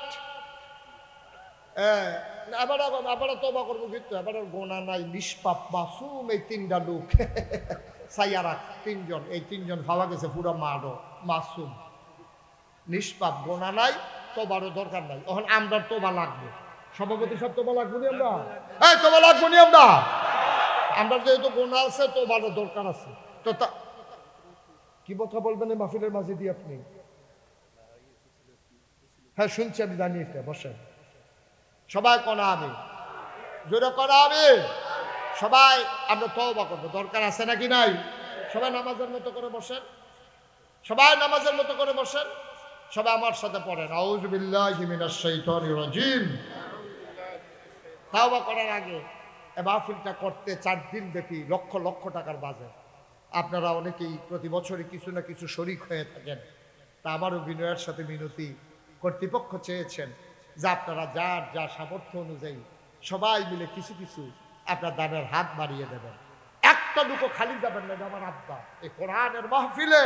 এবারে তওবা করবো, কিন্তু এবারে গোনা নাই, নিষ্পাপ মাসুম এই তিনটা লোক সাইয়ারা তিনজন, এই তিনজন ভাবা গেছে পুরো মাসুম নিষ্পাপ, গোনা নাই, তোবারও দরকার নাই। এখন আমরা তোবা লাগবে, সভাপতি সব তোবা লাগবো নি আমরা, এই তোবা লাগবো নি আমরা, আমরা যেহেতু গোনা আছে তোবারও দরকার আছে। তো কি কথা বলবেন এই মাহফিলের মাঝে দিয়ে আপনি? হ্যাঁ শুনছি, আমি জানি এটা, বসেন সবাই কনা আমি, জোরে কনা আমি, সবাই আমরা তওবা করবো, দরকার আছে নাকি নাই? সবাই নামাজের মতো করে বসেন, সবাই নামাজের মতো করে বসেন, সবাই আমার সাথে পড়েন আউযু বিল্লাহি মিনাশ শাইতানির রাজিম। তওবা করার আগে এই মাহফিলটা করতে 4 দিন ব্যাপী লক্ষ লক্ষ টাকার বাজেট। আপনারা অনেকেই প্রতি বছরই কিছু না কিছু শরিক হয়ে থাকেন। তা আমারও বিনয়ের সাথে মিনতি, কর্তৃপক্ষ চেয়েছেন যে আপনারা যার যা সামর্থ্য অনুযায়ী সবাই মিলে কিছু কিছু আপনার দানের হাত বাড়িয়ে দেবেন। একটা দুটো খালি যাবেন না। আমার আব্বা এই কোরআনের মাহফিলে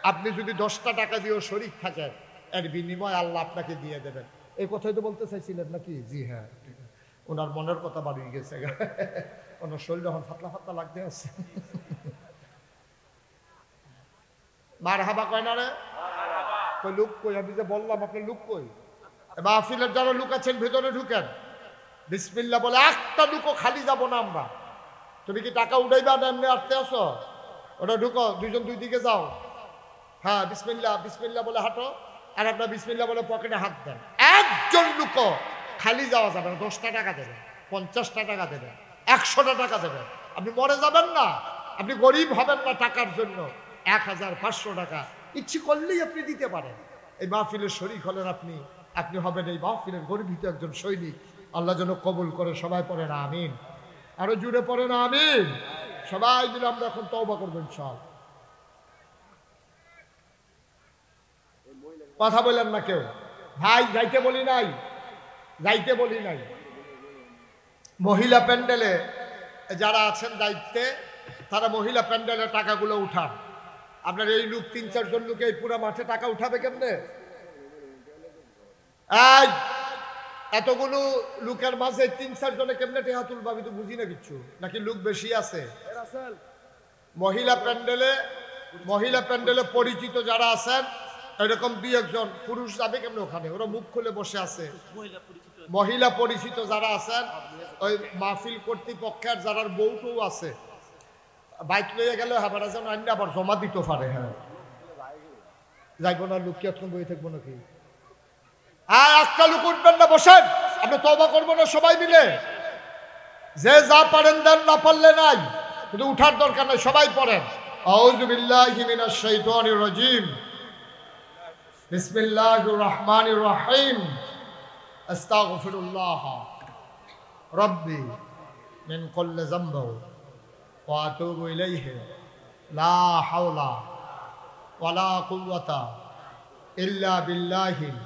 আপনি যদি 10টা টাকা দিয়েও শরিক থাকেন, এর বিনিময়ে আল্লাহ আপনাকে দিয়ে দেবেন। এই কথাই তো বলতে চাইছিলেন নাকি? জি হ্যাঁ, ওনার মনের কথা বাড়িয়ে গেছে, ওনার শরীর যখন ফাতলা ফাতলা লাগতে আছে। মার হাবা কয় না রে, কই লুক কই? আমি যে বললাম আপনি লুক কই? মাহফিলের যারা লুক আছেন ভেতরে ঢুকেন, বিসমিল্লাহ বলে একটা লুকও খালি যাব না আমরা। তুমি কি টাকা উঠাইবা না এমনি আটতে আসো? ওটা ঢুকো, দুইজন দুই দিকে যাও। হ্যাঁ বিসমিল্লাহ বিসমিল্লাহ বলে হাঁটো, আর আপনার বিসমিল্লাহ বলে পকেটে হাত দেন। একজন লুকো খালি যাওয়া যাবে না। 10টা টাকা দেবেন, 50টা টাকা দেবেন, 100টা টাকা দেবেন। আপনি মরে যাবেন না, আপনি গরিব হবেন না টাকার জন্য। 1500 টাকা ইচ্ছে করলেই আপনি দিতে পারেন। এই মাহফিলের শরীক হলেন আপনি, আপনি হবেন এই মাহফিলের গর্বিত একজন সৈনিক। আল্লাহ যেন কবুল করে। সবাই পড়েন আমিন, আরো জুড়ে পড়েন আমিন। সবাই মিলে আমরা এখন তওবা করবেন। সব কথা বললেন না কেউ? ভাই যাইতে বলি নাই, যাইতে বলি নাই। মহিলা প্যান্ডেলে যারা আছেন দায়িত্বে, তারা মহিলা প্যান্ডেলে টাকাগুলো উঠান। আপনার এই লোক 3-4 জন লোকে এই পুরো মাঠে টাকা উঠাবে কেমনে? এই এতগুলো লোকের মাঝে 3-4 জনে কেমনে টাকা তুলবে? আমি তো বুঝি না কিচ্ছু। নাকি লোক বেশি আছে? মহিলা প্যান্ডেলে পরিচিত যারা আছেন, এরকম 2-1 জন পুরুষ যাবে কেমনে ওখানে? ওরা মুখ খুলে বসে আছে। মহিলা পরিচিত যারা আছেন, ওই মাহফিল কর্তৃপক্ষের যারা বউটু আছে, বাইক লইয়া গেলে হাবারা যেন আইন আবার জমা দিতে পারে। হ্যাঁ যাইব না, লোক কি এখন বই থাকবো নাকি? আর একটা লোক উঠবেন না, বসেন। আপনি তওবা করবো না সবাই মিলে? যে যা পারেন দেন, না পারলে নাই, কিন্তু উঠার দরকার নাই। সবাই পড়েন আউযু বিল্লাহি মিনাশ শাইতানির রাজিম, বিসমিল্লাহির রহমানির রহিম, আস্তাগফিরুল্লাহ রাব্বি মিন কুল্লি যামবি ওয়া আতুবু ইলাইহি লা হাওলা ওয়ালা কুওয়াতা ইল্লা বিল্লাহিল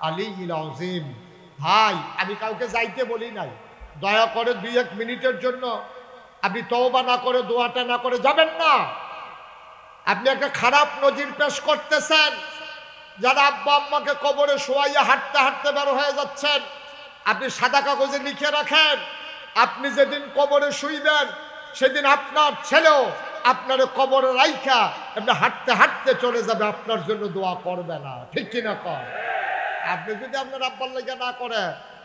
আলিয়্যিল আযীম। ভাই আমি কাউকে যাইতে বলি নাই, দয়া করে 2-1 মিনিটের জন্য আপনি তওবা না করে, দোয়াটা না করে যাবেন না। আপনি একটা খারাপ নজির পেশ করতেছেন। যারা আব্বা আম্মাকে কবরে শোয়াইয়া হাঁটতে হাঁটতে বের হয়ে যাচ্ছেন, আপনি সাদা কাগজে লিখে রাখেন, আপনি যেদিন কবরে শুইবেন সেদিন আপনার ছেলেও আপনার কবরে রাইখা আপনি হাঁটতে হাঁটতে চলে যাবে, আপনার জন্য দোয়া করবে না। ঠিক কিনা কর? আপনি যদি আপনার আব্বার লেগে না করে,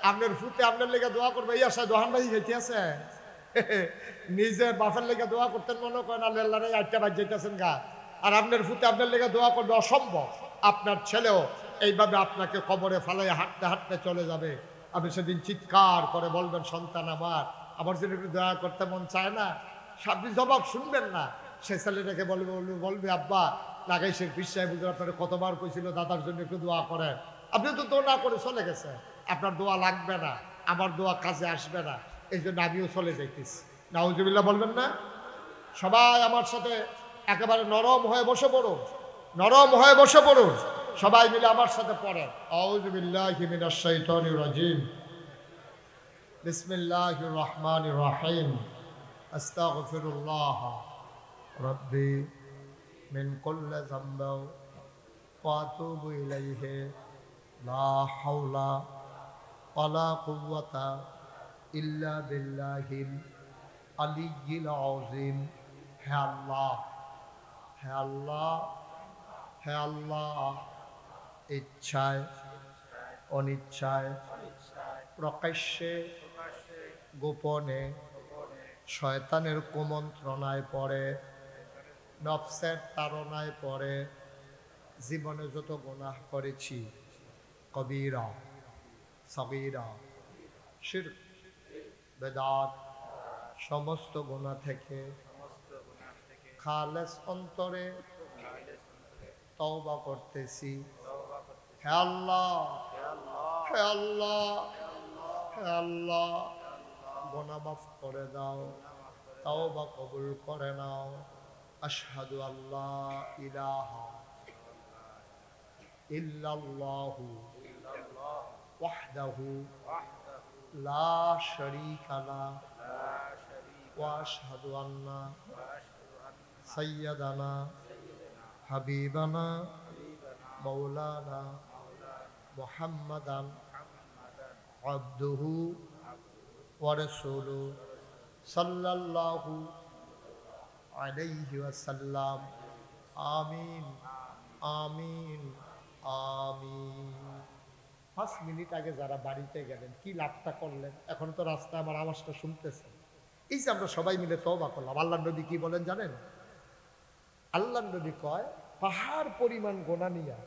আপনার ফুতে আপনার লেগে দোয়া করবে, এই আশা দোহান ভাই যেতে আছে নিজে বাপের লেগে দোয়া করতেন, মনে করেন আল্লাহ 8টা বাজ যেতেছেন গা, আর আপনার ফুতে আপনার লেগে দোয়া করবে, অসম্ভব। আপনার ছেলেও এইভাবে আপনাকে কবরে ফালাইয়া হাঁটতে হাঁটতে চলে যাবে। আপনি সেদিন চিৎকার করে বলবেন, সন্তান আমার জন্য একটু দয়া করতে মন চায় না। আপনি জবাব শুনবেন না। সে ছেলেটাকে বলবে আব্বা লাগাইছে বিশ্বাস বুঝে আপনার কতবার কইছিল দাদার জন্য একটু দোয়া করেন। আপনি তো দোয়া না করে চলে গেছে, আপনার দোয়া লাগবে না, আমার দোয়া কাজে আসবে না, এই জন্য আমিও চলে যাইতেছি। নাউজুবিল্লাহ বলবেন না? সবাই আমার সাথে একেবারে নরম হয়ে বসে পড়ুন, নরম হয়ে বসে পড়ুন। সবাই মিলে আমার সাথে পড়েন আউযু বিল্লাহি মিনাশ শাইতানির রাজিম, বিসমিল্লাহির রহমানির রহিম। আস্তাগফিরুল্লাহ রাব্বি মিন কুল্লি যামবিন ওয়া আতুবু ইলাইহি লা হাওলা ওয়ালা কুওয়াতা ইল্লা বিল্লাহিল আলিয়্যিল আযীম। হে আল্লাহ, হে আল্লাহ, হে আল্লাহ, ইচ্ছায় অনিচ্ছায় প্রকাশ্যে গোপনে শয়তানের কুমন্ত্রণায় পড়ে, নফসের তাড়নায় পড়ে জীবনে যত গুনাহ করেছি, কবীরা সগীরা শিরক বেদাত, সমস্ত গুনাহ থেকে খালেস অন্তরে তওবা করতেছি। হে আল্লাহ, হে আল্লাহ, হে আল্লাহ, গুনাহ মাফ করে দাও, তওবা কবুল করে নাও। আশহাদু আল্লাহ ইলাহা ইল্লাল্লাহু ওয়াহদাহু লা শারীকা লাহু ওয়া আশহাদু আন্না সাইয়্যিদানা হাবিবানা মাওলানা মুহাম্মাদান আবদুহু ওয়া রাসূলুহু সাল্লাল্লাহু আলাইহি ওয়াসাল্লাম। আমিন, আমিন, আমিন। 5 মিনিট আগে যারা বাড়িতে গেলেন কি লাভটা করলেন? এখন তো রাস্তায় আমার আওয়াজটা শুনতেছেন। এই যে আমরা সবাই মিলে তওবা করলাম। আল্লাহর নবী কি বলেন জানেন? আল্লাহর নবী কয়, পাহাড় পরিমাণ গোনা নিয়া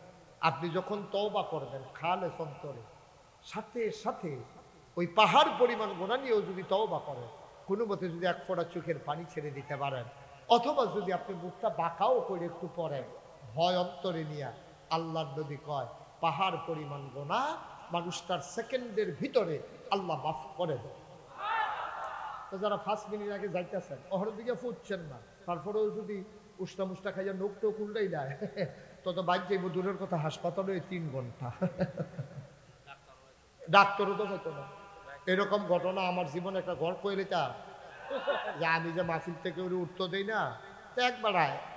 আপনি যখন তওবা করবেন খালেস অন্তরে, সাথে সাথে ওই পাহাড় পরিমাণ গোনা নিয়েও যদি তওবা করেন, কোনো মতে যদি এক ফোঁটা চোখের পানি ছেড়ে দিতে পারেন, অথবা যদি আপনি মুখটা বাঁকাও করে একটু পড়েন ভয় অন্তরে নিয়া, আল্লাহর নবী কয় পাহাড় পরিমাণ গোনা মানুষটার সেকেন্ডের ভিতরে আল্লাহ মাফ করে দেয়। তো যারা 5 মিনিট আগে যাইতেছেন ওহর দিকে ফুটছেন না, তারপরেও যদি উষ্টা মুষ্টা খাইয়া নোক টোক উল্টাই দেয় তত বাইক যাইব, দূরের কথা হাসপাতালে 3 ঘন্টা ডাক্তারও তো হতো না। এরকম ঘটনা আমার জীবনে একটা গল্প এলিতা, যে আমি যে মাহফিল থেকে ওরে উঠতে দেই না, তো একবার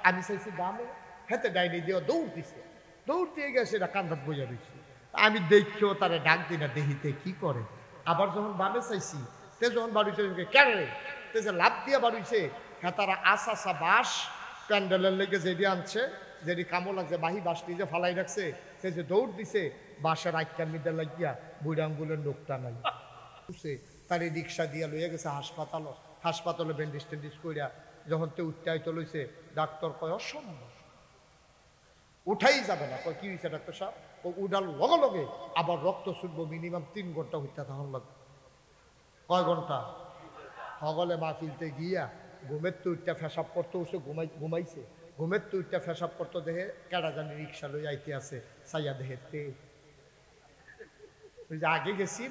আমি চাইছি দামে হেতে ডাইনি দিয়ে দৌড় দিছে, দৌড় দিয়ে গেছে, এটা কান্দাত বোঝা দিচ্ছে। আমি দেখছিও তারা ডাক দিই না, দেখিতে কি করে। আবার যখন বামে চাইছি, তে যখন বাড়িতে কেন তে যে লাভ দিয়ে বাড়িছে, হ্যাঁ তারা আসা বাঁশ প্যান্ডেলের লেগে যেটি আনছে, যেটি কামো লাগছে বাহি বাঁশটি যে ফালাই রাখছে, সে যে দৌড় দিছে, বাঁশের আইকার মিডে লাগিয়া বুড়া আঙ্গুলের নোকটা নাই, তার রিক্সা দিয়া লইয়া গেছে হাসপাতাল। হাসপাতালে ব্যান্ডেজ টেন্ডিজ কইরা যখন তে উঠতে আইতে লইছে, ডাক্তার কয় অসম্ভব, উঠাই যাবে না। কয় কি হয়েছে ডাক্তার সাহেব? ও উঠার লগে লগে আবার রক্ত ছুটবো, মিনিমাম 3 ঘন্টা হইতে তখন লাগবে। কয় ঘন্টা? হগলে মাহফিলতে গিয়া ঘুমের তো উঠটা ফেসাব করতে উঠছে, ঘুমাইছে, ঘুমের তো উঠটা ফেসাব করতে দেখে কেডা জানি রিক্সা লই আইতে আছে, সাইয়া দেখে আগে গেছি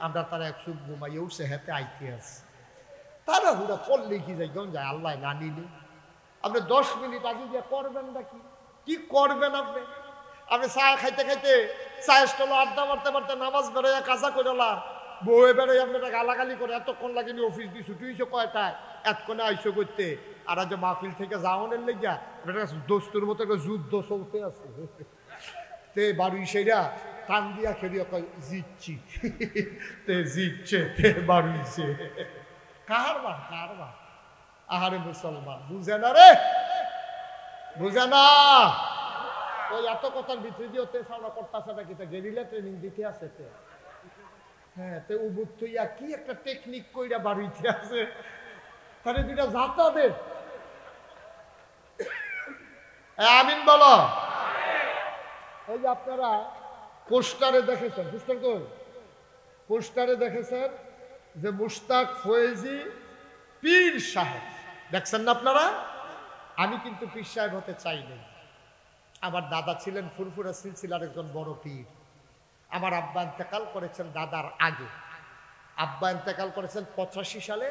আমরা, তারা এক সুখ ঘুমাইয়ে উঠছে, হেতে আইতে আছে। তারা হুড়া করলে কি যাই যায়, আল্লাহ না নিলে আপনি 10 মিনিট আগে গিয়ে করবেন না কি করবেন আপনি? আপনি চা খাইতে খাইতে চায়ের স্টলে আড্ডা মারতে মারতে নামাজ বেরোয়া কাজা করেলা বউয়ে বেরোয় আপনারা গালাগালি করে, এতক্ষণ লাগেনি অফিস দিয়ে ছুটি হয়েছে কয়টায়, এতক্ষণে আইসো করতে। আর যে মাহফিল থেকে যাওয়ানের লেগিয়া দোস্তুর মতো একটা যুদ্ধ চলতে আছে, তে বাড়ি সেরা টান দিয়া খেলিয়া কয় জিতছি, তে জিতছে, তে বাড়িছে। কারবার কারবার। আহারে মুসলমান বুঝে না রে, বুঝে না। ওই এত কথার ভিতরে দিয়ে তে সামনা করতেছে নাকি, তে গেরিলা ট্রেনিং দিতে আছে তে। হ্যাঁ, তে উবুত তুইয়া কি একটা টেকনিক কইরা বাড়িতে আছে, তাহলে দুইটা যাতা দে। আমিন বলো। এই যে আপনারা পোস্টারে দেখেছেন, পোস্টার কই? পোস্টারে দেখেছেন যে মুশতাক ফয়েজি পীর সাহেব, দেখছেন না আপনারা? আমি কিন্তু পীর সাহেব হতে চাইনি। আমার দাদা ছিলেন ফুরফুরা সিলসিলার একজন বড় পীর। আমার আব্বা ইন্তেকাল করেছেন দাদার আগে। আব্বা ইন্তেকাল করেছেন 85 সালে,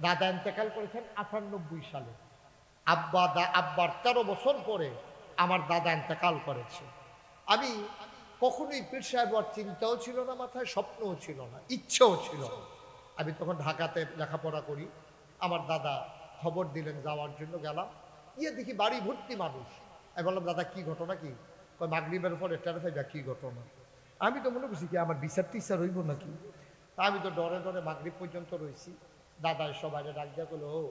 দাদা ইন্তেকাল করেছেন 98 সালে। আব্বার 13 বছর পরে আমার দাদা ইন্তেকাল করেছে। আমি কখনোই পীর সাহেব আর চিন্তাও ছিল না মাথায়, স্বপ্নও ছিল না, ইচ্ছেও ছিল না। আমি তখন ঢাকাতে লেখাপড়া করি। আমার দাদা খবর দিলেন যাওয়ার জন্য, গেলাম। দেখি বাড়ি ভর্তি মানুষ। আমি বললাম, দাদা কি ঘটনা কি? মাগরিবের পরে টেরফাইবা কি ঘটনা? আমি তো মনে করছি কি আমার বিচার টিচার হইব নাকি। তা আমি তো ডরে ডরে মাগরিব পর্যন্ত রয়েছি। দাদা সবাই ডাক দিয়া বলো, ও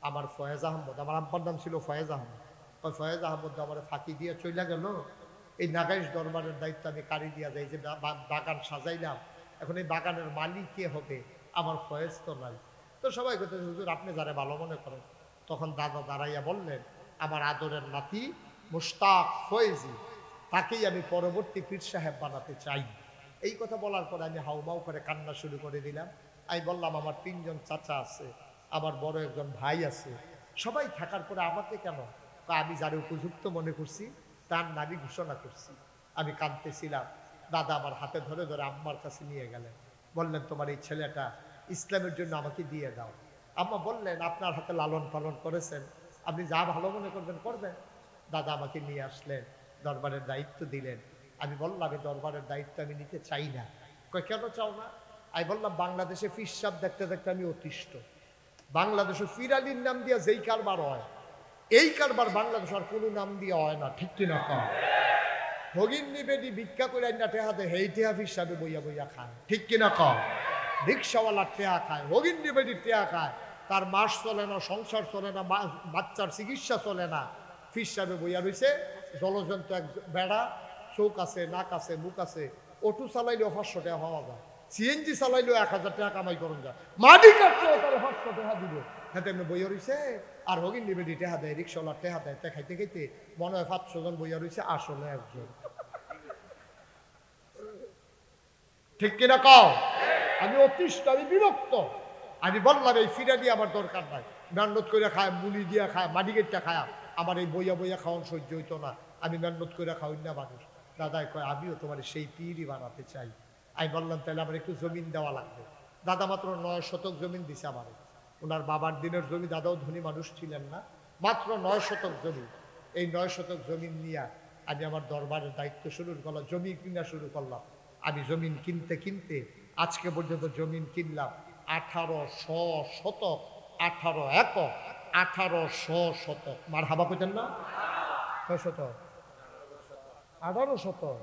আমার ফয়েজ আহমদ, আমার আব্বার নাম ছিল ফয়েজ আহমদ, ওই ফয়েজ আহমদ আমার ফাঁকি দিয়ে চলে গেল। এই নাগাইশ দরবারের দায়িত্ব আমি কারি দিয়া যাই, যে বাগান সাজাইলাম, এখন এই বাগানের মালিক কে হবে? আমার ফয়েজ তো নাই। তো সবাই কথা, হুজুর আপনি যারা ভালো মনে করেন। তখন দাদা দাঁড়াইয়া বললেন, আমার আদরের নাতি মুশতাক ফয়েজি, তাকেই আমি পরবর্তী পীর সাহেব বানাতে চাই। এই কথা বলার পরে আমি হাউমাউ করে কান্না শুরু করে দিলাম। আমি বললাম, আমার 3 জন চাচা আছে, আমার বড় একজন ভাই আছে, সবাই থাকার পরে আমাকে কেন? আমি যারা উপযুক্ত মনে করছি তার নামই ঘোষণা করছি। আমি কাঁদতেছিলাম। দাদা আমার হাতে ধরে ধরে আম্মার কাছে নিয়ে গেলেন, বললেন তোমার এই ছেলেটা ইসলামের জন্য আমাকে দিয়ে দাও। আম্মা বললেন, আপনার হাতে লালন পালন করেছেন, আপনি যা ভালো মনে করবেন করবেন। দাদা আমাকে নিয়ে আসলেন, দরবারের দায়িত্ব দিলেন। আমি বললাম, এই দরবারের দায়িত্ব আমি নিতে চাই না। কই কেন চাও না? আমি বললাম, বাংলাদেশে ফিরসাব দেখতে দেখতে আমি অতিষ্ঠ। বাংলাদেশে ফিরালির নাম দিয়া যেই কারবার হয়, এই কারবার বাংলাদেশ আর কোনো নাম দিয়ে হয় না, ঠিক কিনা কম? ভগিন নিবেদি ভিক্ষা করে না টেহা দেয়, এই টেহা ফিরসাবে বইয়া বইয়া খায়, ঠিক কিনা কম? রিক্সাওয়ালার টেহা খায়, ভগিন নিবেদির টেহা খায়, তার মাস চলে না, সংসার চলে না, বাচ্চার চিকিৎসা চলে না, ফিরসাবে বইয়া রয়েছে। জলজন্ত এক বেড়া, চোখ আছে, নাক আছে, মুখ আছে, অটো চালাইলেও 500 টাকা হওয়া যায়, সিএনজি চালাইলেও 1000 টাকা কামাই করুন যায়, মাটি কাটলেও তাহলে 500 টাকা দিব। হ্যাঁ তেমনি বইয়া রয়েছে। আর ভগিন নিবেদি টেহা দেয়, রিক্সাওয়ালার টেহা দেয়, তে খাইতে খাইতে মনে হয় 500 জন বইয়া রয়েছে, আসলে একজন, ঠিক কিনা কও? আমি অতিষ্ঠ, আমি বিরক্ত। আমি বললাম, এই ফিরা দিয়ে আমার দরকার নাই, মেহনত করে খায়, মুলি দিয়া খায়, মাটিগেটটা খায়, আমার এই বইয়া বইয়া খাওয়ান সহ্য হইতো না, আমি মেহনত করে খাওয়াই না মানুষ। দাদাই কয়, আমিও তোমার সেই পীরই বানাতে চাই। আমি বললাম, তাহলে আমার একটু জমিন দেওয়া লাগবে। দাদা মাত্র 9 শতক জমিন দিছে আমার। ওনার বাবার দিনের জমি, দাদাও ধনী মানুষ ছিলেন না, মাত্র 9 শতক জমি। এই 9 শতক জমিন নিয়ে আমি আমার দরবারের দায়িত্ব শুরু করলাম, জমি কিনা শুরু করলাম। আমি জমিন কিনতে কিনতে আজকে পর্যন্ত জমিন কিনলাম 1800 শতক, 18 একক, 1800 শতক। মার হাবা কইতেন না? 6 শতক, 18 শতক,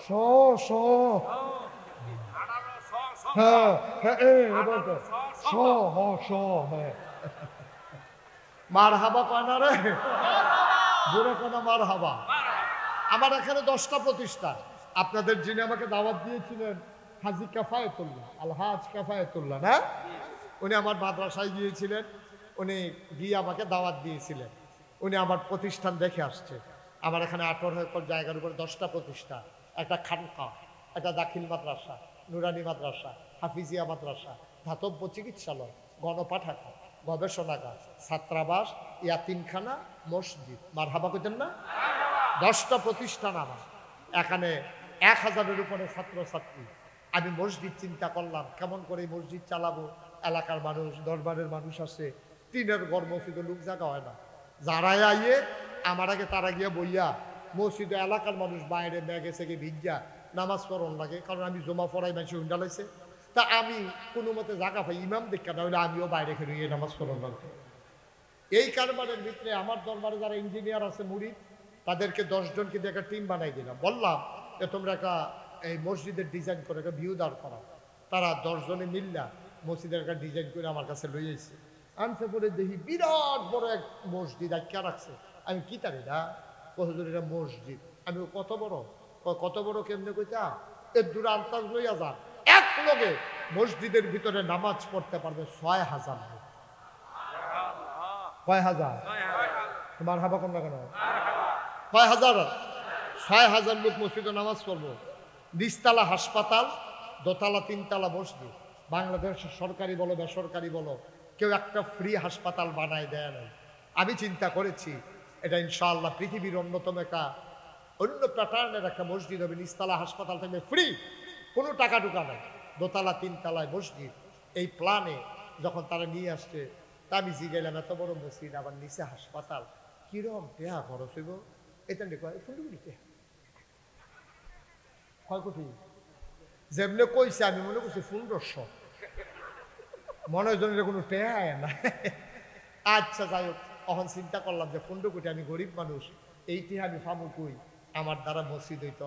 100 হ্যাঁ হ্যাঁ, হ্যাঁ। মার হাবা কয় না রে, বুড়ো কোনা মার হাবা। আমার এখানে 10টা প্রতিষ্ঠান। আপনাদের যিনি আমাকে দাওয়াত দিয়েছিলেন, হাজি কাফায়েতুল্লাহ, আলহাজ কাফায়েতুল্লাহ না, উনি আমার মাদ্রাসায় গিয়েছিলেন, উনি গিয়ে আমাকে দাওয়াত দিয়েছিলেন। উনি আমার প্রতিষ্ঠান দেখে আসছে। আমার এখানে 18 একর জায়গার উপরে 10টা প্রতিষ্ঠান, একটা খানকা, একটা দাখিল মাদ্রাসা, নুরানি মাদ্রাসা, হাফিজিয়া মাদ্রাসা, ধাতব্য চিকিৎসালয়, গণপাঠাগার, গবেষণাগার, ছাত্রাবাস, ইয়াতিমখানা, মসজিদ। মার হাবা কইতেন না? 10টা প্রতিষ্ঠান আমার এখানে, 1000-এর উপরে ছাত্রছাত্রী। আমি মসজিদ চিন্তা করলাম, কেমন করে মসজিদ চালাবো। এলাকার মানুষ, দরবারের মানুষ আছে, টিনের ঘর, মসজিদে লোক জায়গা হয় না, যারাই আইয়ে আমার আগে তারা গিয়ে বইয়া মসজিদে, এলাকার মানুষ বাইরে ব্যাগে থেকে ভিজা নামাজ পড়ন লাগে, কারণ আমি জমা পড়াই মানুষ উন্ডালাইছে। তা আমি কোনো মতে জায়গা পাই, ইমাম দেখা না হলে আমিও বাইরে খেয়ে নামাজ পড়ন লাগবে। এই কারবারের ভিতরে আমার দরবারে যারা ইঞ্জিনিয়ার আছে মুরিদ, তাদেরকে 10 জনকে দিয়ে একটা টিম বানাই দিলাম। বললাম যে তোমরা একটা এই মসজিদের ডিজাইন করে একটা ভিউ দাঁড় করা। তারা 10 জনে মিললা মসজিদের একটা ডিজাইন করে আমার কাছে লই আইছে। আনতে পরে দেখি বিরাট বড় এক মসজিদ আটকা রাখছে। আমি কি তারি না, হুজুর এটা মসজিদ। আমি কত বড়? কত বড় কেমনে কইতা? এর দূরে আন্তাজ লইয়া যান, এক লগে মসজিদের ভিতরে নামাজ পড়তে পারবে 6000 লোক। কয় হাজার? তোমার হাবা কোন না কেন? কয় হাজার? 6000 লোক মসজিদে নামাজ পড়বো। নিচতলা হাসপাতাল, দোতলা 3তলা মসজিদ। বাংলাদেশ সরকারি বলো বেসরকারি বলো, কেউ একটা ফ্রি হাসপাতাল বানায় দেয় নাই। আমি চিন্তা করেছি এটা ইনশাআল্লাহ পৃথিবীর অন্যতম একটা অন্য প্যাটার্নের একটা মসজিদ হবে। নিচতলা হাসপাতাল থাকবে ফ্রি, কোনো টাকা টুকা নাই, দোতলা 3তলায় মসজিদ। এই প্ল্যানে যখন তারা নিয়ে আসছে, তা আমি জিগাইলাম, এত বড় মসজিদ আবার নিচে হাসপাতাল, কিরম টেহা খরচ হইব? এটা কয় ফুলগুলি টেহা। কয় কোটি যেমনি কইছে আমি মনে করছি 1500 মনে হয় জনের কোনো টেহায় না। আচ্ছা যাই হোক, তখন চিন্তা করলাম যে 15 কোটি, আমি গরিব মানুষ, এইটি আমি ফামু কই, আমার দ্বারা মসজিদ হইতো না।